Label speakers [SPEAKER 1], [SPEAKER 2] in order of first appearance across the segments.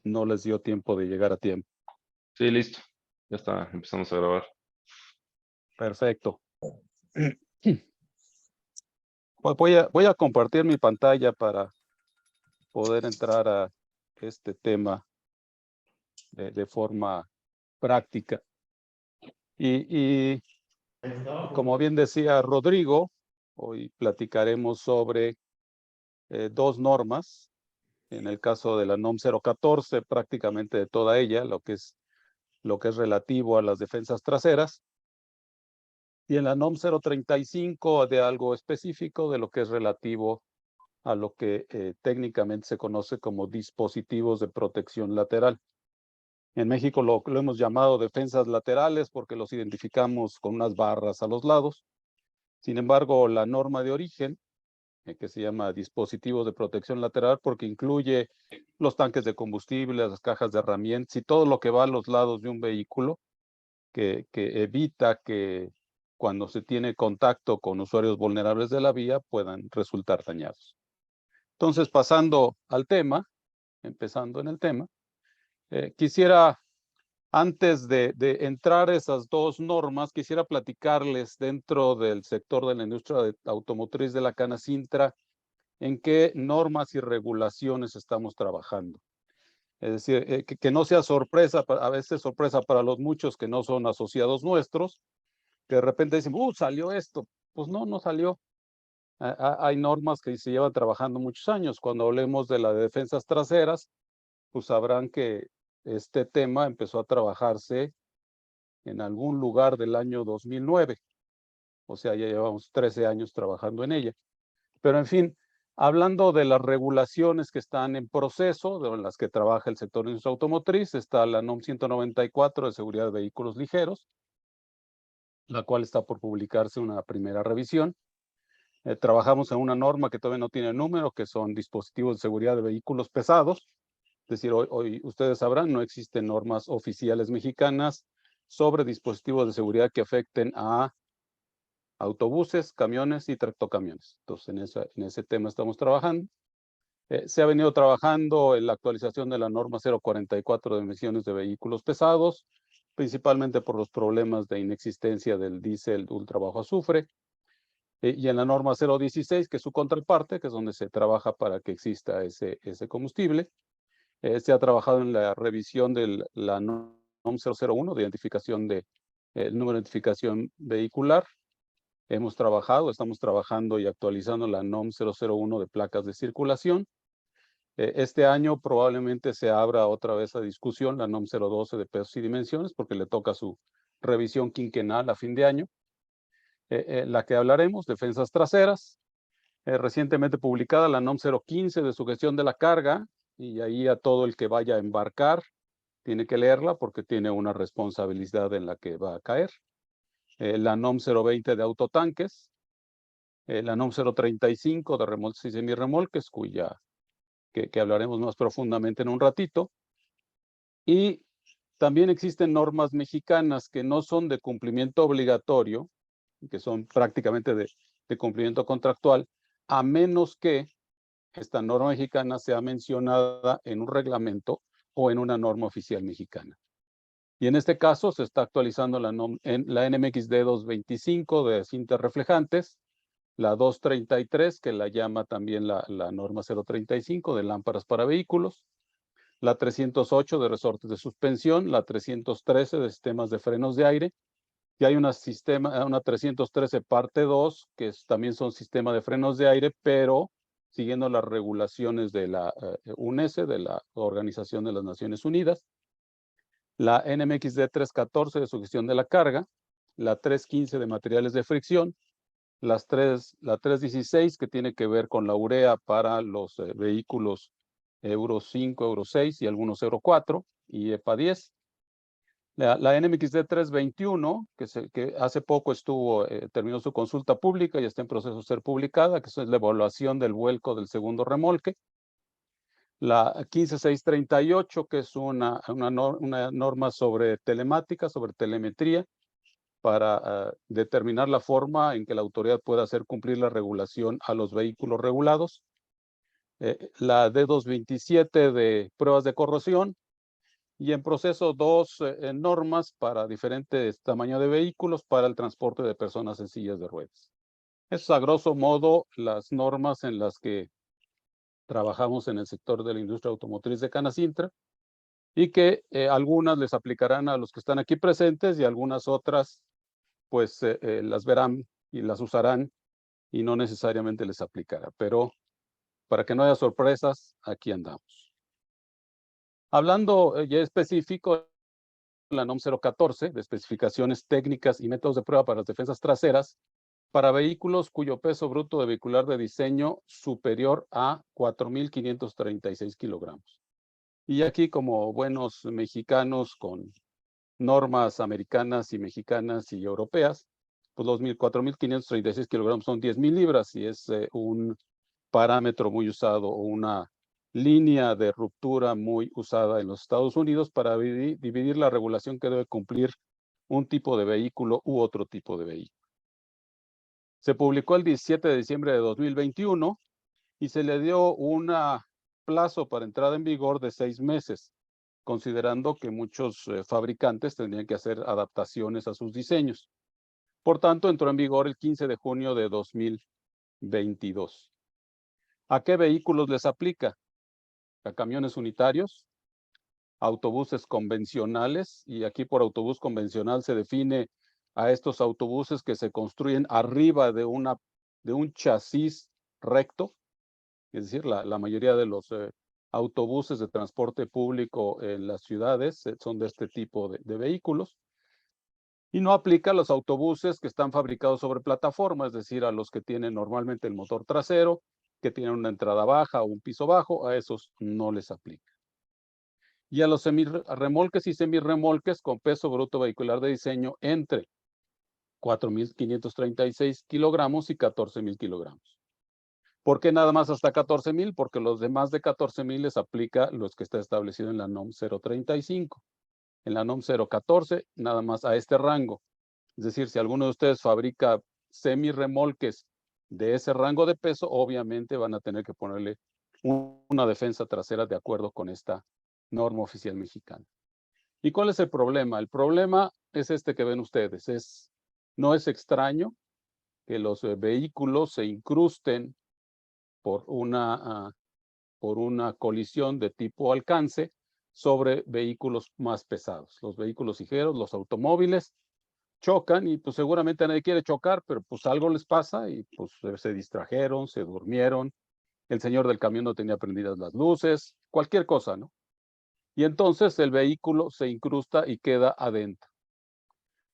[SPEAKER 1] no les dio tiempo de llegar a tiempo.
[SPEAKER 2] Sí, listo. Ya está, empezamos a grabar.
[SPEAKER 1] Perfecto. Pues voy a compartir mi pantalla para poder entrar a este tema de forma práctica. Y como bien decía Rodrigo, hoy platicaremos sobre dos normas. En el caso de la NOM 014, prácticamente de toda ella, lo que es relativo a las defensas traseras. Y en la NOM 035 de algo específico de lo que es relativo a lo que técnicamente se conoce como dispositivos de protección lateral. En México lo hemos llamado defensas laterales porque los identificamos con unas barras a los lados. Sin embargo, la norma de origen, que se llama dispositivos de protección lateral, porque incluye los tanques de combustible, las cajas de herramientas y todo lo que va a los lados de un vehículo, que evita que cuando se tiene contacto con usuarios vulnerables de la vía puedan resultar dañados. Entonces, pasando al tema, empezando en el tema, quisiera, antes de entrar a esas dos normas, quisiera platicarles dentro del sector de la industria automotriz de la Canacintra, en qué normas y regulaciones estamos trabajando. Es decir, que no sea sorpresa, a veces sorpresa para los muchos que no son asociados nuestros, que de repente dicen, salió esto. Pues no, no salió. Hay normas que se llevan trabajando muchos años. Cuando hablemos de las defensas traseras, pues sabrán que este tema empezó a trabajarse en algún lugar del año 2009. O sea, ya llevamos 13 años trabajando en ella. Pero en fin, hablando de las regulaciones que están en proceso, en las que trabaja el sector de industria automotriz, está la NOM 194 de seguridad de vehículos ligeros, la cual está por publicarse una primera revisión. Trabajamos en una norma que todavía no tiene número, que son dispositivos de seguridad de vehículos pesados. Es decir, hoy ustedes sabrán, no existen normas oficiales mexicanas sobre dispositivos de seguridad que afecten a autobuses, camiones y tractocamiones. Entonces, en ese tema estamos trabajando. Se ha venido trabajando en la actualización de la norma 044 de emisiones de vehículos pesados, principalmente por los problemas de inexistencia del diésel ultra bajo azufre. Y en la norma 016, que es su contraparte, que es donde se trabaja para que exista ese combustible. Se ha trabajado en la revisión de la NOM 001 de identificación el número de identificación vehicular. Estamos trabajando y actualizando la NOM 001 de placas de circulación. Este año probablemente se abra otra vez a discusión la NOM 012 de pesos y dimensiones, porque le toca su revisión quinquenal a fin de año. La que hablaremos, defensas traseras. Recientemente publicada la NOM 015 de sugestión de la carga, y ahí a todo el que vaya a embarcar tiene que leerla porque tiene una responsabilidad en la que va a caer. La NOM 020 de autotanques, la NOM 035 de remolques y semirremolques, que hablaremos más profundamente en un ratito. Y también existen normas mexicanas que no son de cumplimiento obligatorio, que son prácticamente de cumplimiento contractual, a menos que esta norma mexicana sea mencionada en un reglamento o en una norma oficial mexicana. Y en este caso se está actualizando la NMXD 225 de cintas reflejantes, la 233, que la llama también la norma 035 de lámparas para vehículos, la 308 de resortes de suspensión, la 313 de sistemas de frenos de aire, y hay una 313 parte 2, que también son sistemas de frenos de aire, pero siguiendo las regulaciones de la UNESE, de la Organización de las Naciones Unidas, la NMXD 314 de sugestión de la carga, la 315 de materiales de fricción, la 316 que tiene que ver con la urea para los vehículos Euro 5, Euro 6 y algunos Euro 4 y EPA 10. La NMXD 321, que hace poco terminó su consulta pública y está en proceso de ser publicada, que es la evaluación del vuelco del segundo remolque. La 15638, que es una norma sobre telemática, sobre telemetría, para determinar la forma en que la autoridad pueda hacer cumplir la regulación a los vehículos regulados. la D227 de pruebas de corrosión, y en proceso 2 normas para diferentes tamaños de vehículos para el transporte de personas en sillas de ruedas. Eso es a grosso modo las normas en las que trabajamos en el sector de la industria automotriz de Canacintra, y que algunas les aplicarán a los que están aquí presentes y algunas otras pues las verán y las usarán y no necesariamente les aplicará. Pero para que no haya sorpresas, aquí andamos. Hablando ya específico, la NOM 014 de especificaciones técnicas y métodos de prueba para las defensas traseras para vehículos cuyo peso bruto de vehicular de diseño superior a 4,536 kilogramos. Y aquí, como buenos mexicanos con normas americanas y mexicanas y europeas, pues los 4,536 kilogramos son 10,000 libras y es un parámetro muy usado o una línea de ruptura muy usada en los Estados Unidos para dividir la regulación que debe cumplir un tipo de vehículo u otro tipo de vehículo. Se publicó el 17 de diciembre de 2021 y se le dio un plazo para entrada en vigor de 6 meses, considerando que muchos fabricantes tendrían que hacer adaptaciones a sus diseños. Por tanto, entró en vigor el 15 de junio de 2022. ¿A qué vehículos les aplica? A camiones unitarios, autobuses convencionales, y aquí por autobús convencional se define a estos autobuses que se construyen arriba de un chasis recto, es decir, la mayoría de los autobuses de transporte público en las ciudades son de este tipo de vehículos. Y no aplica a los autobuses que están fabricados sobre plataforma, es decir, a los que tienen normalmente el motor trasero, que tienen una entrada baja o un piso bajo, a esos no les aplica. Y a los semirremolques y semirremolques con peso bruto vehicular de diseño entre 4,536 kilogramos y 14,000 kilogramos. ¿Por qué nada más hasta 14,000? Porque los demás de 14,000 les aplica los que está establecido en la NOM 035. En la NOM 014, nada más a este rango. Es decir, si alguno de ustedes fabrica semirremolques de ese rango de peso, obviamente van a tener que ponerle una defensa trasera de acuerdo con esta norma oficial mexicana. ¿Y cuál es el problema? El problema es este que ven ustedes. No es extraño que los vehículos se incrusten por una colisión de tipo alcance sobre vehículos más pesados. Los vehículos ligeros, los automóviles, chocan y pues seguramente nadie quiere chocar, pero pues algo les pasa y pues se distrajeron, se durmieron, el señor del camión no tenía prendidas las luces, cualquier cosa, ¿no? Y entonces el vehículo se incrusta y queda adentro.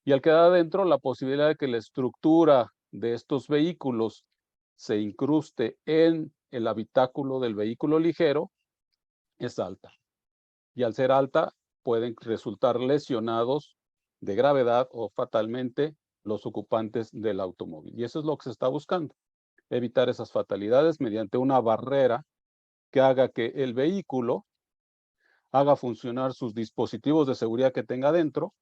[SPEAKER 1] Y al quedar adentro, la posibilidad de que la estructura de estos vehículos se incruste en el habitáculo del vehículo ligero es alta. Y al ser alta, pueden resultar lesionados de gravedad o fatalmente los ocupantes del automóvil. Y eso es lo que se está buscando, evitar esas fatalidades mediante una barrera que haga que el vehículo haga funcionar sus dispositivos de seguridad que tenga dentro,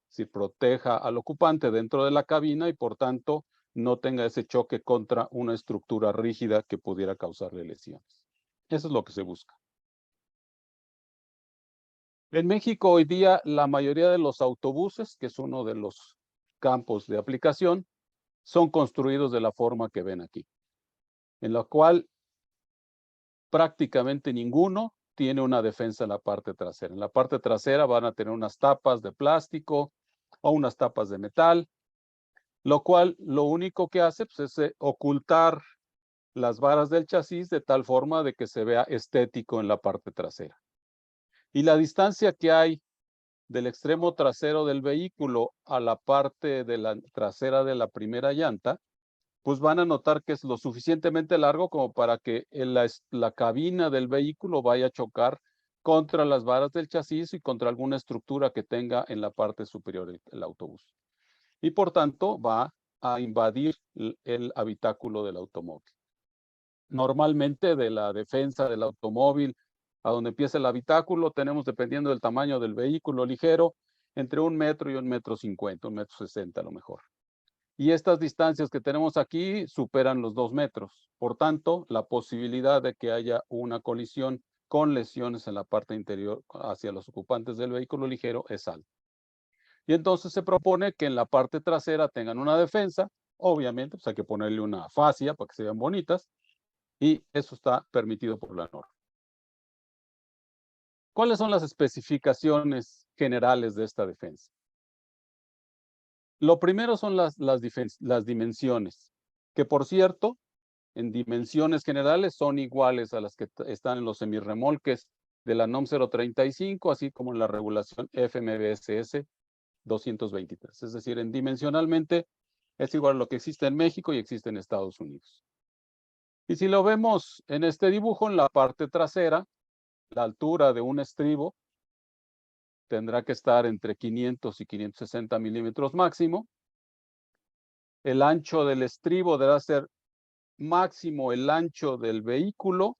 [SPEAKER 1] si proteja al ocupante dentro de la cabina y por tanto no tenga ese choque contra una estructura rígida que pudiera causarle lesiones. Eso es lo que se busca. En México hoy día la mayoría de los autobuses, que es uno de los campos de aplicación, son construidos de la forma que ven aquí, en la cual prácticamente ninguno tiene una defensa en la parte trasera. En la parte trasera van a tener unas tapas de plástico o unas tapas de metal, lo cual lo único que hace pues, es ocultar las varas del chasis de tal forma de que se vea estético en la parte trasera. Y la distancia que hay del extremo trasero del vehículo a la parte de la trasera de la primera llanta, pues van a notar que es lo suficientemente largo como para que la cabina del vehículo vaya a chocar contra las varas del chasis y contra alguna estructura que tenga en la parte superior del autobús. Y por tanto va a invadir el habitáculo del automóvil. Normalmente de la defensa del automóvil a donde empieza el habitáculo tenemos, dependiendo del tamaño del vehículo ligero, entre 1 metro y 1,50 metros, 1,60 metros a lo mejor. Y estas distancias que tenemos aquí superan los 2 metros. Por tanto, la posibilidad de que haya una colisión con lesiones en la parte interior hacia los ocupantes del vehículo ligero es alta. Y entonces se propone que en la parte trasera tengan una defensa. Obviamente, pues hay que ponerle una fascia para que se vean bonitas, y eso está permitido por la norma. ¿Cuáles son las especificaciones generales de esta defensa? Lo primero son las dimensiones, que por cierto, en dimensiones generales son iguales a las que están en los semirremolques de la NOM 035, así como en la regulación FMVSS 223. Es decir, dimensionalmente es igual a lo que existe en México y existe en Estados Unidos. Y si lo vemos en este dibujo, en la parte trasera, la altura de un estribo tendrá que estar entre 500 y 560 milímetros máximo. El ancho del estribo deberá ser máximo el ancho del vehículo,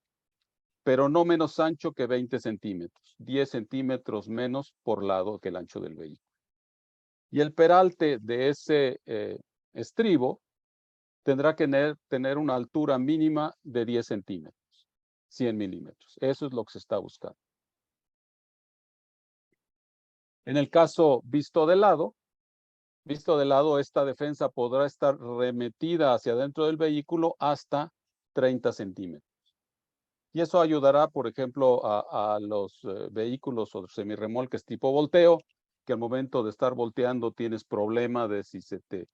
[SPEAKER 1] pero no menos ancho que 20 centímetros, 10 centímetros menos por lado que el ancho del vehículo. Y el peralte de ese estribo tendrá que tener una altura mínima de 10 centímetros, 100 milímetros. Eso es lo que se está buscando. En el caso visto de lado, esta defensa podrá estar remetida hacia adentro del vehículo hasta 30 centímetros. Y eso ayudará, por ejemplo, a los vehículos o semirremolques tipo volteo, que al momento de estar volteando tienes problema de si se te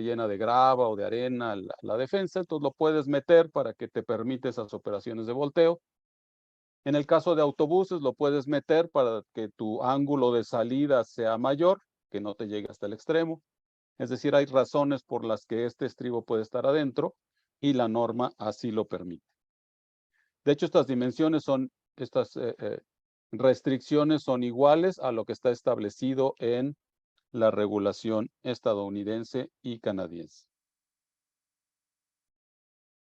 [SPEAKER 1] llena de grava o de arena la defensa, entonces lo puedes meter para que te permite esas operaciones de volteo. En el caso de autobuses, lo puedes meter para que tu ángulo de salida sea mayor, que no te llegue hasta el extremo. Es decir, hay razones por las que este estribo puede estar adentro y la norma así lo permite. De hecho, estas restricciones son iguales a lo que está establecido en la regulación estadounidense y canadiense.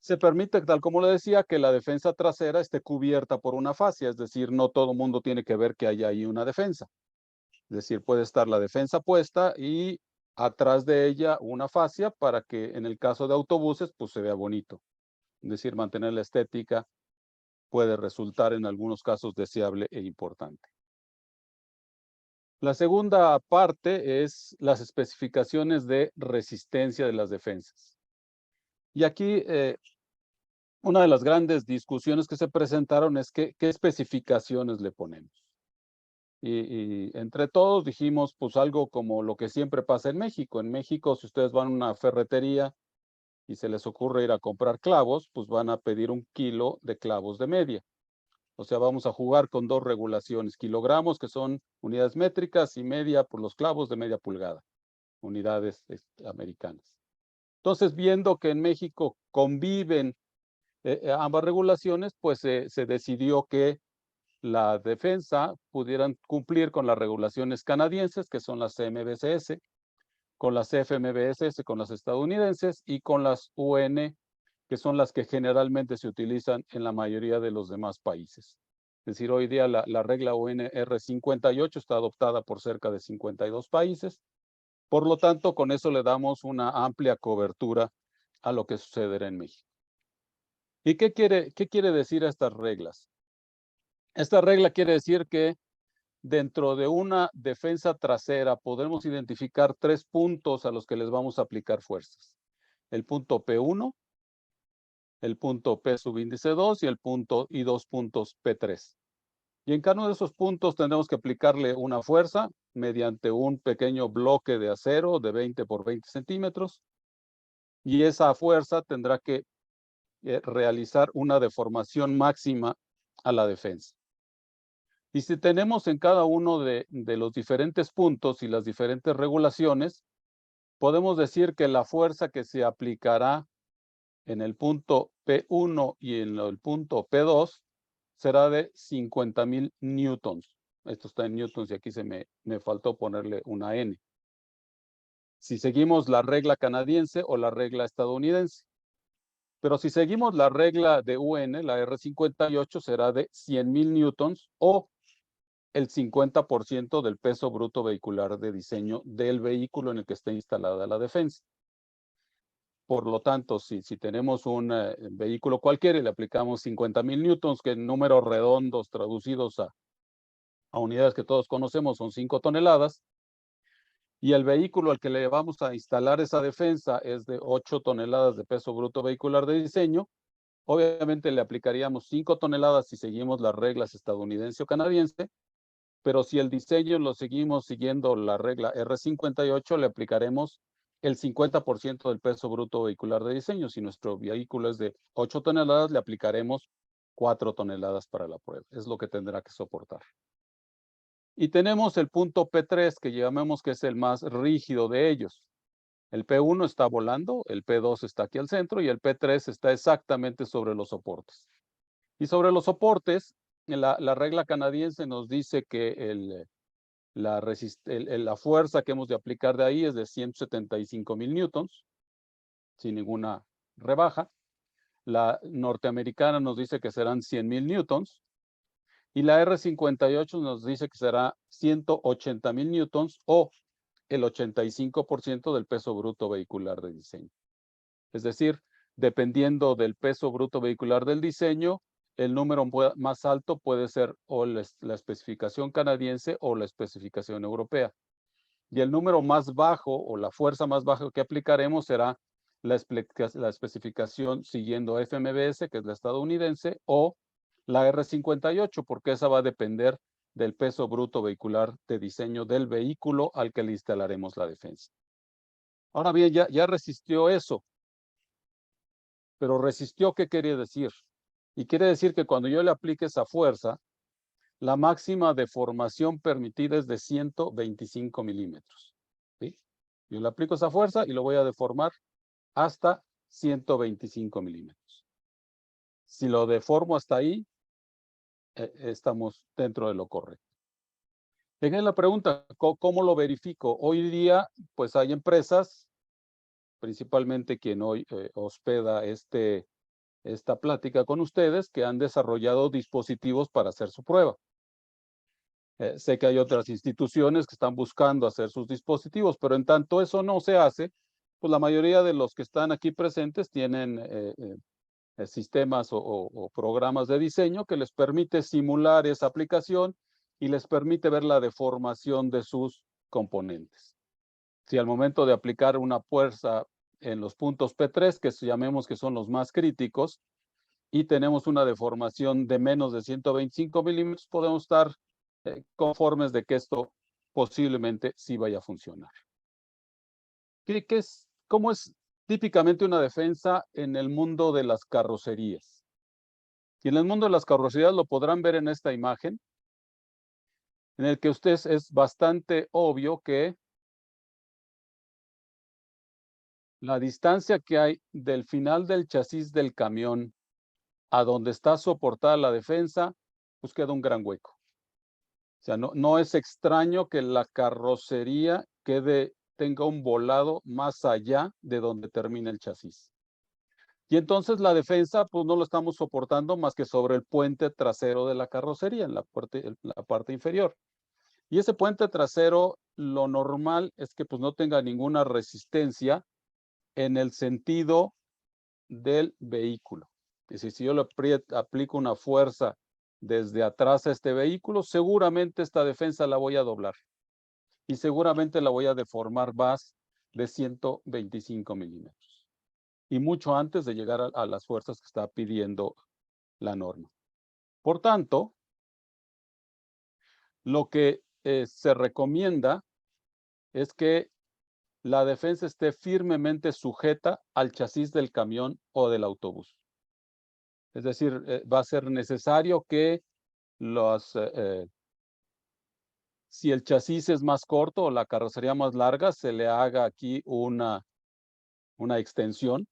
[SPEAKER 1] Se permite, tal como le decía, que la defensa trasera esté cubierta por una fascia, es decir, no todo el mundo tiene que ver que haya ahí una defensa. Es decir, puede estar la defensa puesta y atrás de ella una fascia para que en el caso de autobuses pues se vea bonito. Es decir, mantener la estética puede resultar en algunos casos deseable e importante. La segunda parte es las especificaciones de resistencia de las defensas. Y aquí una de las grandes discusiones que se presentaron es qué especificaciones le ponemos. Y entre todos dijimos, pues algo como lo que siempre pasa en México. En México, si ustedes van a una ferretería y se les ocurre ir a comprar clavos, pues van a pedir 1 kilo de clavos de media. O sea, vamos a jugar con 2 regulaciones, kilogramos, que son unidades métricas, y media por los clavos de media pulgada, unidades americanas. Entonces, viendo que en México conviven ambas regulaciones, pues se decidió que la defensa pudieran cumplir con las regulaciones canadienses, que son las CMVCS, con las FMVSS, con las estadounidenses, y con las UN, que son las que generalmente se utilizan en la mayoría de los demás países. Es decir, hoy día la regla UN R58 está adoptada por cerca de 52 países. Por lo tanto, con eso le damos una amplia cobertura a lo que sucederá en México. ¿Y qué quiere decir estas reglas? Esta regla quiere decir que dentro de una defensa trasera podemos identificar 3 puntos a los que les vamos a aplicar fuerzas. El punto P1, el punto P subíndice 2 y 2 puntos P3. Y en cada uno de esos puntos tendremos que aplicarle una fuerza mediante un pequeño bloque de acero de 20 por 20 centímetros. Y esa fuerza tendrá que realizar una deformación máxima a la defensa. Y si tenemos en cada uno de los diferentes puntos y las diferentes regulaciones, podemos decir que la fuerza que se aplicará en el punto P1 y en el punto P2 será de 50,000 newtons. Esto está en newtons y aquí me faltó ponerle una N. Si seguimos la regla canadiense o la regla estadounidense. Pero si seguimos la regla de UN, la R58 será de 100,000 newtons o el 50% del peso bruto vehicular de diseño del vehículo en el que esté instalada la defensa. Por lo tanto, si tenemos un vehículo cualquiera y le aplicamos 50,000 newtons, que en números redondos traducidos a unidades que todos conocemos son 5 toneladas, y el vehículo al que le vamos a instalar esa defensa es de 8 toneladas de peso bruto vehicular de diseño, obviamente le aplicaríamos 5 toneladas si seguimos las reglas estadounidense o canadiense, pero si el diseño lo seguimos siguiendo la regla R58, le aplicaremos el 50% del peso bruto vehicular de diseño. Si nuestro vehículo es de 8 toneladas, le aplicaremos 4 toneladas para la prueba. Es lo que tendrá que soportar. Y tenemos el punto P3, que llamemos que es el más rígido de ellos. El P1 está volando, el P2 está aquí al centro y el P3 está exactamente sobre los soportes. Y sobre los soportes, la regla canadiense nos dice que la fuerza que hemos de aplicar de ahí es de 175,000 newtons, sin ninguna rebaja. La norteamericana nos dice que serán 100,000 newtons. Y la R58 nos dice que será 180,000 newtons o el 85% del peso bruto vehicular de diseño. Es decir, dependiendo del peso bruto vehicular del diseño, el número más alto puede ser o la especificación canadiense o la especificación europea. Y el número más bajo o la fuerza más baja que aplicaremos será la especificación siguiendo FMVS, que es la estadounidense, o la R58, porque esa va a depender del peso bruto vehicular de diseño del vehículo al que le instalaremos la defensa. Ahora bien, ya resistió eso. Pero resistió, ¿qué quiere decir? Y quiere decir que cuando yo le aplique esa fuerza, la máxima deformación permitida es de 125 milímetros. ¿Sí? Yo le aplico esa fuerza y lo voy a deformar hasta 125 milímetros. Si lo deformo hasta ahí, estamos dentro de lo correcto. Tengan la pregunta, ¿cómo lo verifico? Hoy día, pues hay empresas, principalmente quien hoy hospeda esta plática con ustedes, que han desarrollado dispositivos para hacer su prueba. Sé que hay otras instituciones que están buscando hacer sus dispositivos, pero en tanto eso no se hace, pues la mayoría de los que están aquí presentes tienen sistemas o programas de diseño que les permite simular esa aplicación y les permite ver la deformación de sus componentes. Si al momento de aplicar una fuerza en los puntos P3, que llamemos que son los más críticos, y tenemos una deformación de menos de 125 milímetros, podemos estar conformes de que esto posiblemente sí vaya a funcionar. ¿Cómo es típicamente una defensa en el mundo de las carrocerías? Y en el mundo de las carrocerías lo podrán ver en esta imagen, en el que ustedes es bastante obvio que la distancia que hay del final del chasis del camión a donde está soportada la defensa, pues queda un gran hueco. O sea, no es extraño que la carrocería tenga un volado más allá de donde termina el chasis. Y entonces la defensa, pues no lo estamos soportando más que sobre el puente trasero de la carrocería, en la parte inferior. Y ese puente trasero, lo normal es que pues no tenga ninguna resistencia en el sentido del vehículo. Es decir, si yo le aplico una fuerza desde atrás a este vehículo, seguramente esta defensa la voy a doblar y seguramente la voy a deformar más de 125 milímetros y mucho antes de llegar a las fuerzas que está pidiendo la norma. Por tanto, lo que se recomienda es que la defensa esté firmemente sujeta al chasis del camión o del autobús. Es decir, va a ser necesario que si el chasis es más corto o la carrocería más larga, se le haga aquí una extensión,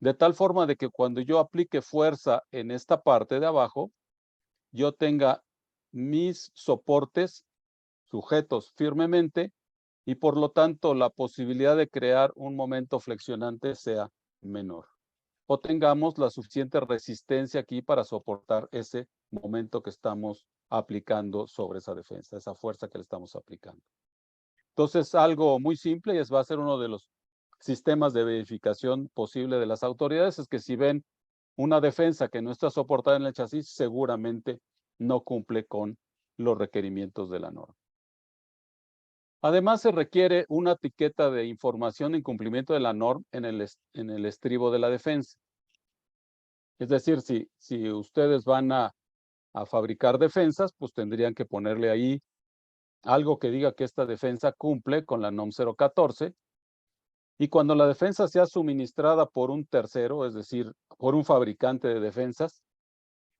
[SPEAKER 1] de tal forma de que cuando yo aplique fuerza en esta parte de abajo, yo tenga mis soportes sujetos firmemente y por lo tanto la posibilidad de crear un momento flexionante sea menor. O tengamos la suficiente resistencia aquí para soportar ese momento que estamos aplicando sobre esa defensa, esa fuerza que le estamos aplicando. Entonces, algo muy simple y va a ser uno de los sistemas de verificación posible de las autoridades, es que si ven una defensa que no está soportada en el chasis, seguramente no cumple con los requerimientos de la norma. Además, se requiere una etiqueta de información en cumplimiento de la norma en el estribo de la defensa. Es decir, si ustedes van a fabricar defensas, pues tendrían que ponerle ahí algo que diga que esta defensa cumple con la NOM 014. Y cuando la defensa sea suministrada por un tercero, es decir, por un fabricante de defensas,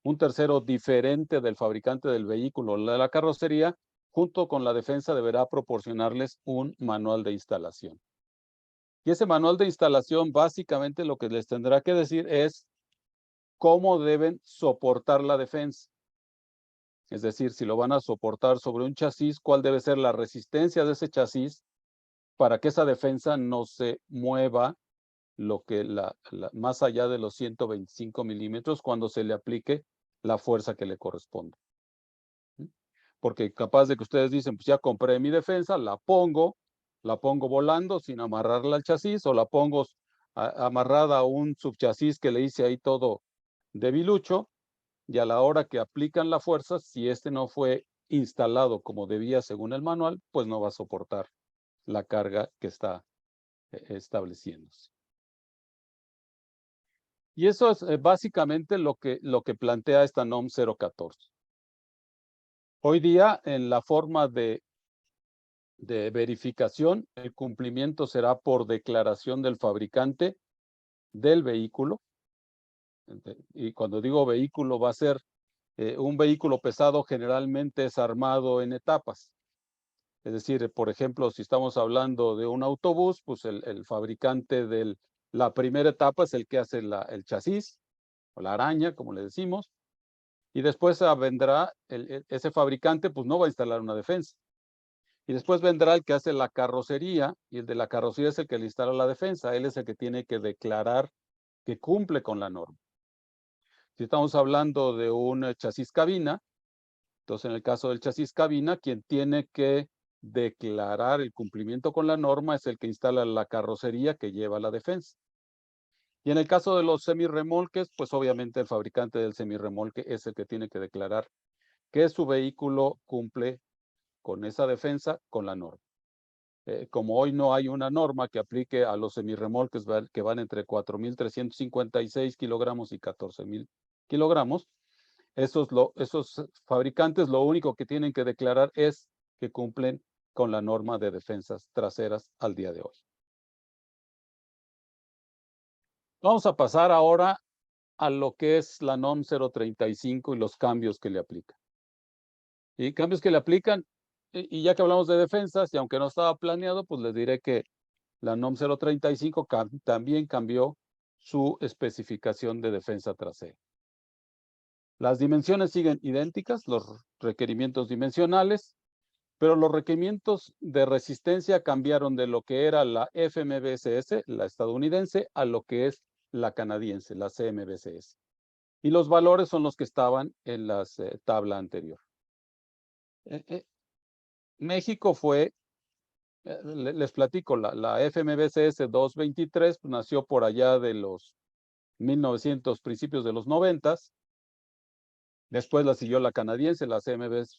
[SPEAKER 1] un tercero diferente del fabricante del vehículo o de la carrocería, junto con la defensa deberá proporcionarles un manual de instalación. Y ese manual de instalación básicamente lo que les tendrá que decir es cómo deben soportar la defensa. Es decir, si lo van a soportar sobre un chasis, cuál debe ser la resistencia de ese chasis para que esa defensa no se mueva más allá de los 125 milímetros cuando se le aplique la fuerza que le corresponde. Porque capaz de que ustedes dicen, pues ya compré mi defensa, la pongo volando sin amarrarla al chasis, o la pongo amarrada a un subchasis que le hice ahí todo debilucho, y a la hora que aplican la fuerza, si este no fue instalado como debía según el manual, pues no va a soportar la carga que está estableciéndose. Y eso es básicamente lo que plantea esta NOM 014. Hoy día, en la forma de verificación, el cumplimiento será por declaración del fabricante del vehículo. Y cuando digo vehículo, va a ser un vehículo pesado, generalmente es armado en etapas. Es decir, por ejemplo, si estamos hablando de un autobús, pues el fabricante de la primera etapa es el que hace el chasis, o la araña, como le decimos, y después vendrá ese fabricante, pues no va a instalar una defensa. Y después vendrá el que hace la carrocería, y el de la carrocería es el que le instala la defensa. Él es el que tiene que declarar que cumple con la norma. Si estamos hablando de un chasis cabina, entonces en el caso del chasis cabina, quien tiene que declarar el cumplimiento con la norma es el que instala la carrocería que lleva la defensa. Y en el caso de los semirremolques, pues obviamente el fabricante del semirremolque es el que tiene que declarar que su vehículo cumple con esa defensa, con la norma. Como hoy no hay una norma que aplique a los semirremolques que van entre 4,356 kilogramos y 14,000 kilogramos, esos fabricantes lo único que tienen que declarar es que cumplen con la norma de defensas traseras al día de hoy. Vamos a pasar ahora a lo que es la NOM 035 y los cambios que le aplican. Y cambios que le aplican, y ya que hablamos de defensas, y aunque no estaba planeado, pues les diré que la NOM 035 también cambió su especificación de defensa trasera. Las dimensiones siguen idénticas, los requerimientos dimensionales, pero los requerimientos de resistencia cambiaron de lo que era la FMVSS, la estadounidense, a lo que es la canadiense, la CMVCS. Y los valores son los que estaban en la tabla anterior. México fue, les platico, la FMVCS 223 pues, nació por allá de los 1900, principios de los 90. Después la siguió la canadiense, la CMVCS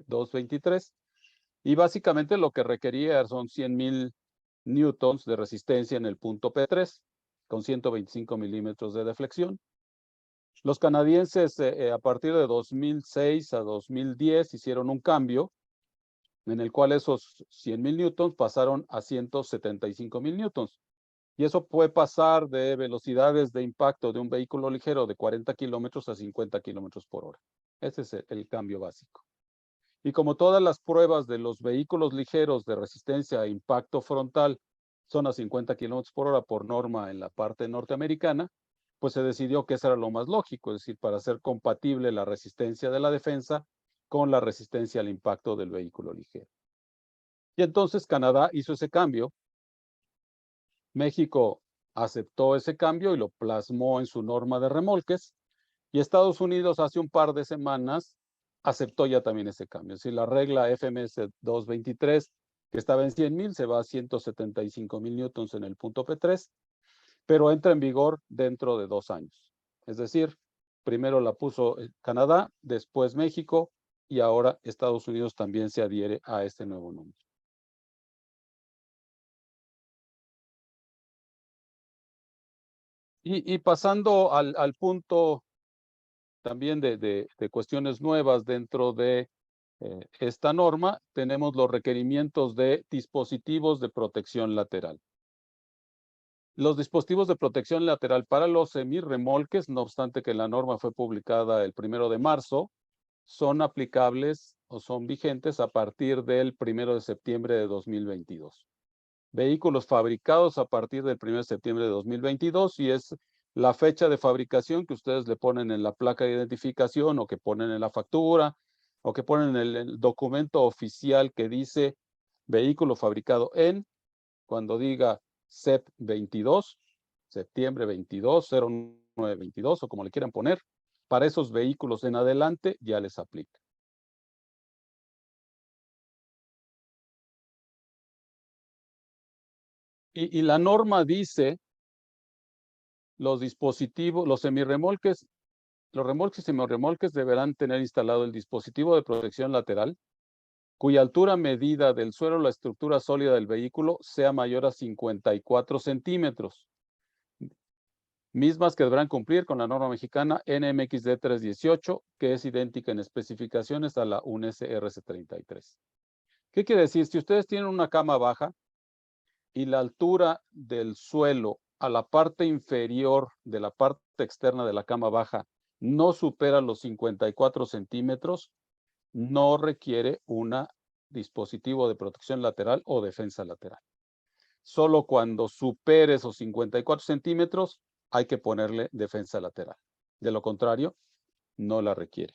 [SPEAKER 1] 223. Y básicamente lo que requería son 100,000 newtons de resistencia en el punto P3, con 125 milímetros de deflexión. Los canadienses a partir de 2006 a 2010 hicieron un cambio en el cual esos 100,000 newtons pasaron a 175,000 newtons. Y eso puede pasar de velocidades de impacto de un vehículo ligero de 40 kilómetros a 50 kilómetros por hora. Ese es el cambio básico. Y como todas las pruebas de los vehículos ligeros de resistencia a impacto frontal son a 50 kilómetros por hora por norma en la parte norteamericana, pues se decidió que eso era lo más lógico, es decir, para hacer compatible la resistencia de la defensa con la resistencia al impacto del vehículo ligero. Y entonces Canadá hizo ese cambio. México aceptó ese cambio y lo plasmó en su norma de remolques. Y Estados Unidos hace un par de semanas aceptó ya también ese cambio. Si la regla FMS 223, que estaba en 100,000, se va a 175,000 newtons en el punto P3, pero entra en vigor dentro de 2 años. Es decir, primero la puso Canadá, después México, y ahora Estados Unidos también se adhiere a este nuevo número. Y pasando al punto también de cuestiones nuevas dentro de esta norma, tenemos los requerimientos de dispositivos de protección lateral. Los dispositivos de protección lateral para los semirremolques, no obstante que la norma fue publicada el 1 de marzo, son aplicables o son vigentes a partir del 1 de septiembre de 2022. Vehículos fabricados a partir del 1 de septiembre de 2022, y es la fecha de fabricación que ustedes le ponen en la placa de identificación o que ponen en la factura o que ponen en el documento oficial que dice vehículo fabricado en, cuando diga SEP 22, septiembre 22, 0922 o como le quieran poner, para esos vehículos en adelante ya les aplica. Y la norma dice los dispositivos, los semirremolques, los remolques y semirremolques deberán tener instalado el dispositivo de protección lateral, cuya altura medida del suelo, la estructura sólida del vehículo, sea mayor a 54 centímetros, mismas que deberán cumplir con la norma mexicana NMXD 318, que es idéntica en especificaciones a la UNES RC33. ¿Qué quiere decir? Si ustedes tienen una cama baja y la altura del suelo a la parte inferior de la parte externa de la cama baja no supera los 54 centímetros, no requiere un dispositivo de protección lateral o defensa lateral. Solo cuando supere esos 54 centímetros hay que ponerle defensa lateral. De lo contrario, no la requiere.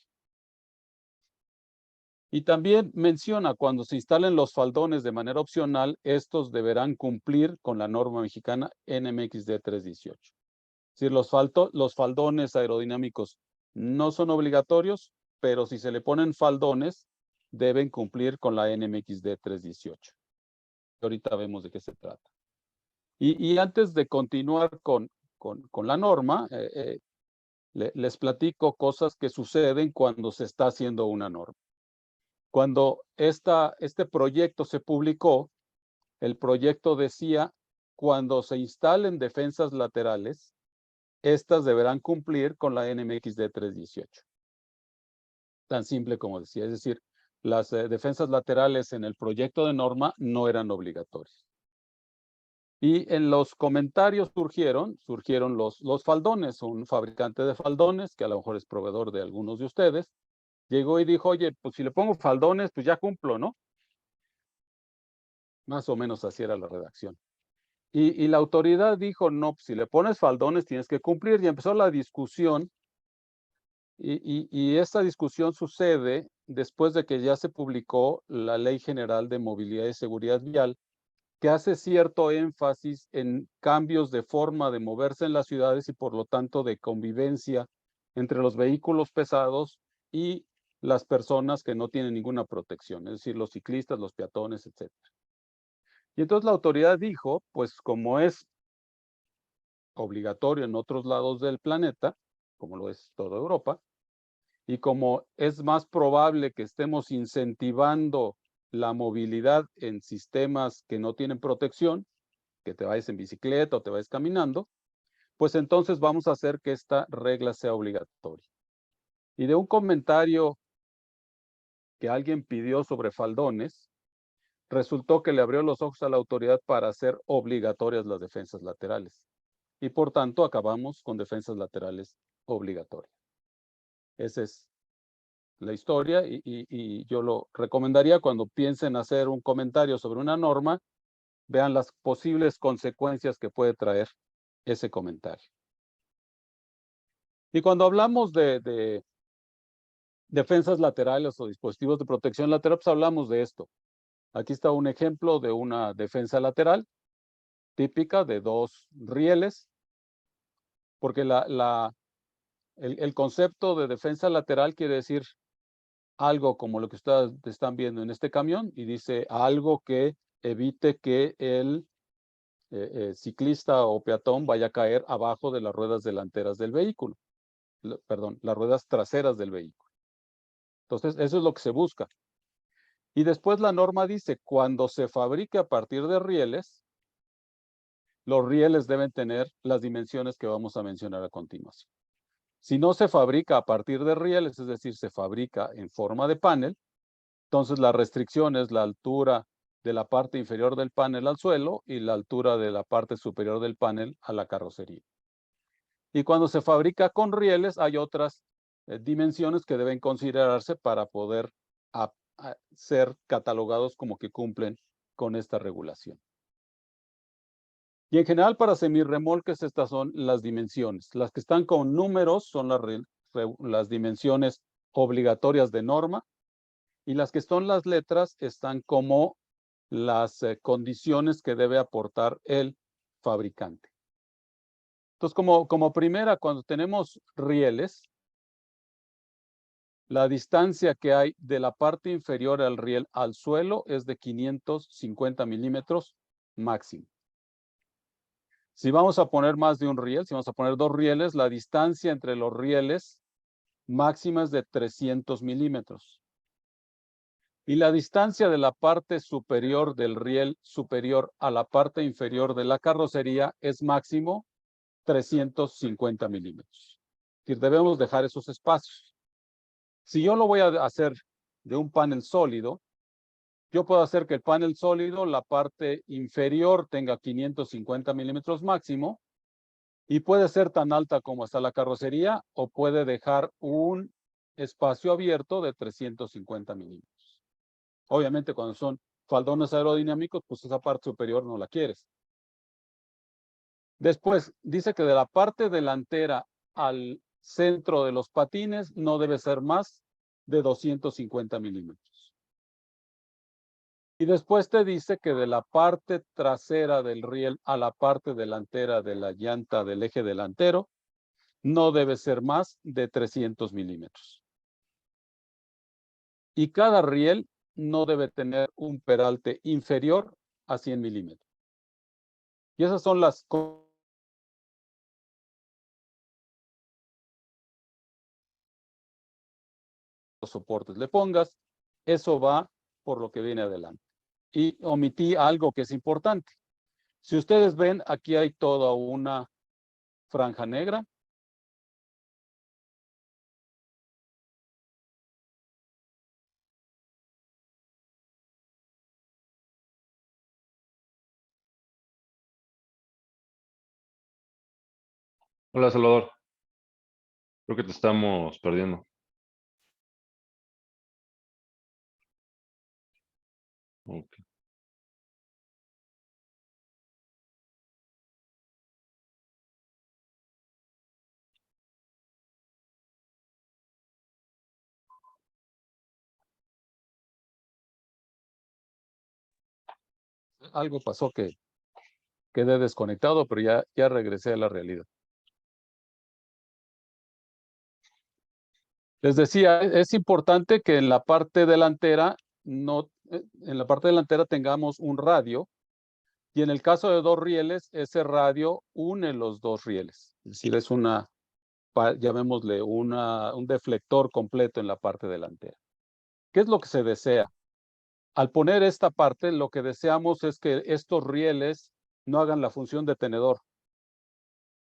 [SPEAKER 1] Y también menciona, cuando se instalen los faldones de manera opcional, estos deberán cumplir con la norma mexicana NMXD 318. Es decir, los faldones aerodinámicos no son obligatorios, pero si se le ponen faldones, deben cumplir con la NMXD 318. Ahorita vemos de qué se trata. Y antes de continuar con la norma, les platico cosas que suceden cuando se está haciendo una norma. Cuando este proyecto se publicó, el proyecto decía, cuando se instalen defensas laterales, estas deberán cumplir con la NMXD 318. Tan simple como decía. Es decir, las defensas laterales en el proyecto de norma no eran obligatorias. Y en los comentarios surgieron los faldones. Un fabricante de faldones, que a lo mejor es proveedor de algunos de ustedes, llegó y dijo, oye, pues si le pongo faldones, pues ya cumplo, ¿no? Más o menos así era la redacción. Y la autoridad dijo, no, pues si le pones faldones tienes que cumplir. Y empezó la discusión. Y esta discusión sucede después de que ya se publicó la Ley General de Movilidad y Seguridad Vial, que hace cierto énfasis en cambios de forma de moverse en las ciudades y por lo tanto de convivencia entre los vehículos pesados y las personas que no tienen ninguna protección, es decir, los ciclistas, los peatones, etc. Y entonces la autoridad dijo, pues como es obligatorio en otros lados del planeta, como lo es toda Europa, y como es más probable que estemos incentivando la movilidad en sistemas que no tienen protección, que te vayas en bicicleta o te vayas caminando, pues entonces vamos a hacer que esta regla sea obligatoria. Y de un comentario que alguien pidió sobre faldones, resultó que le abrió los ojos a la autoridad para hacer obligatorias las defensas laterales. Y por tanto acabamos con defensas laterales obligatorias. Esa es la historia y yo lo recomendaría cuando piensen hacer un comentario sobre una norma, vean las posibles consecuencias que puede traer ese comentario. Y cuando hablamos de defensas laterales o dispositivos de protección lateral, pues hablamos de esto. Aquí está un ejemplo de una defensa lateral típica de 2 rieles, porque el concepto de defensa lateral quiere decir algo como lo que ustedes están viendo en este camión y dice algo que evite que el ciclista o peatón vaya a caer abajo de las ruedas delanteras del vehículo. Perdón, las ruedas traseras del vehículo. Entonces, eso es lo que se busca. Y después la norma dice, cuando se fabrique a partir de rieles, los rieles deben tener las dimensiones que vamos a mencionar a continuación. Si no se fabrica a partir de rieles, es decir, se fabrica en forma de panel, entonces la restricción es la altura de la parte inferior del panel al suelo y la altura de la parte superior del panel a la carrocería. Y cuando se fabrica con rieles, hay otras dimensiones que deben considerarse para poder ser catalogados como que cumplen con esta regulación. Y en general para semirremolques estas son las dimensiones. Las que están con números son las dimensiones obligatorias de norma y las que son las letras están como las condiciones que debe aportar el fabricante. Entonces, como primera, cuando tenemos rieles, la distancia que hay de la parte inferior al riel al suelo es de 550 milímetros máximo. Si vamos a poner más de un riel, si vamos a poner 2 rieles, la distancia entre los rieles máxima es de 300 milímetros. Y la distancia de la parte superior del riel superior a la parte inferior de la carrocería es máximo 350 milímetros. Es decir, debemos dejar esos espacios. Si yo lo voy a hacer de un panel sólido, yo puedo hacer que el panel sólido, la parte inferior tenga 550 milímetros máximo y puede ser tan alta como está la carrocería o puede dejar un espacio abierto de 350 milímetros. Obviamente cuando son faldones aerodinámicos, pues esa parte superior no la quieres. Después, dice que de la parte delantera al centro de los patines no debe ser más de 250 milímetros. Y después te dice que de la parte trasera del riel a la parte delantera de la llanta del eje delantero no debe ser más de 300 milímetros. Y cada riel no debe tener un peralte inferior a 100 milímetros. Y esas son las soportes le pongas, eso va por lo que viene adelante. Y omití algo que es importante. Si ustedes ven, aquí hay toda una franja negra.
[SPEAKER 2] Hola, Salvador. Creo que te estamos perdiendo. Ok.
[SPEAKER 1] Algo pasó que quedé desconectado, pero ya regresé a la realidad. Les decía, es importante que en la parte delantera en la parte delantera tengamos un radio y en el caso de 2 rieles, ese radio une los 2 rieles. Es decir, es llamémosle un deflector completo en la parte delantera. ¿Qué es lo que se desea? Al poner esta parte, lo que deseamos es que estos rieles no hagan la función de tenedor.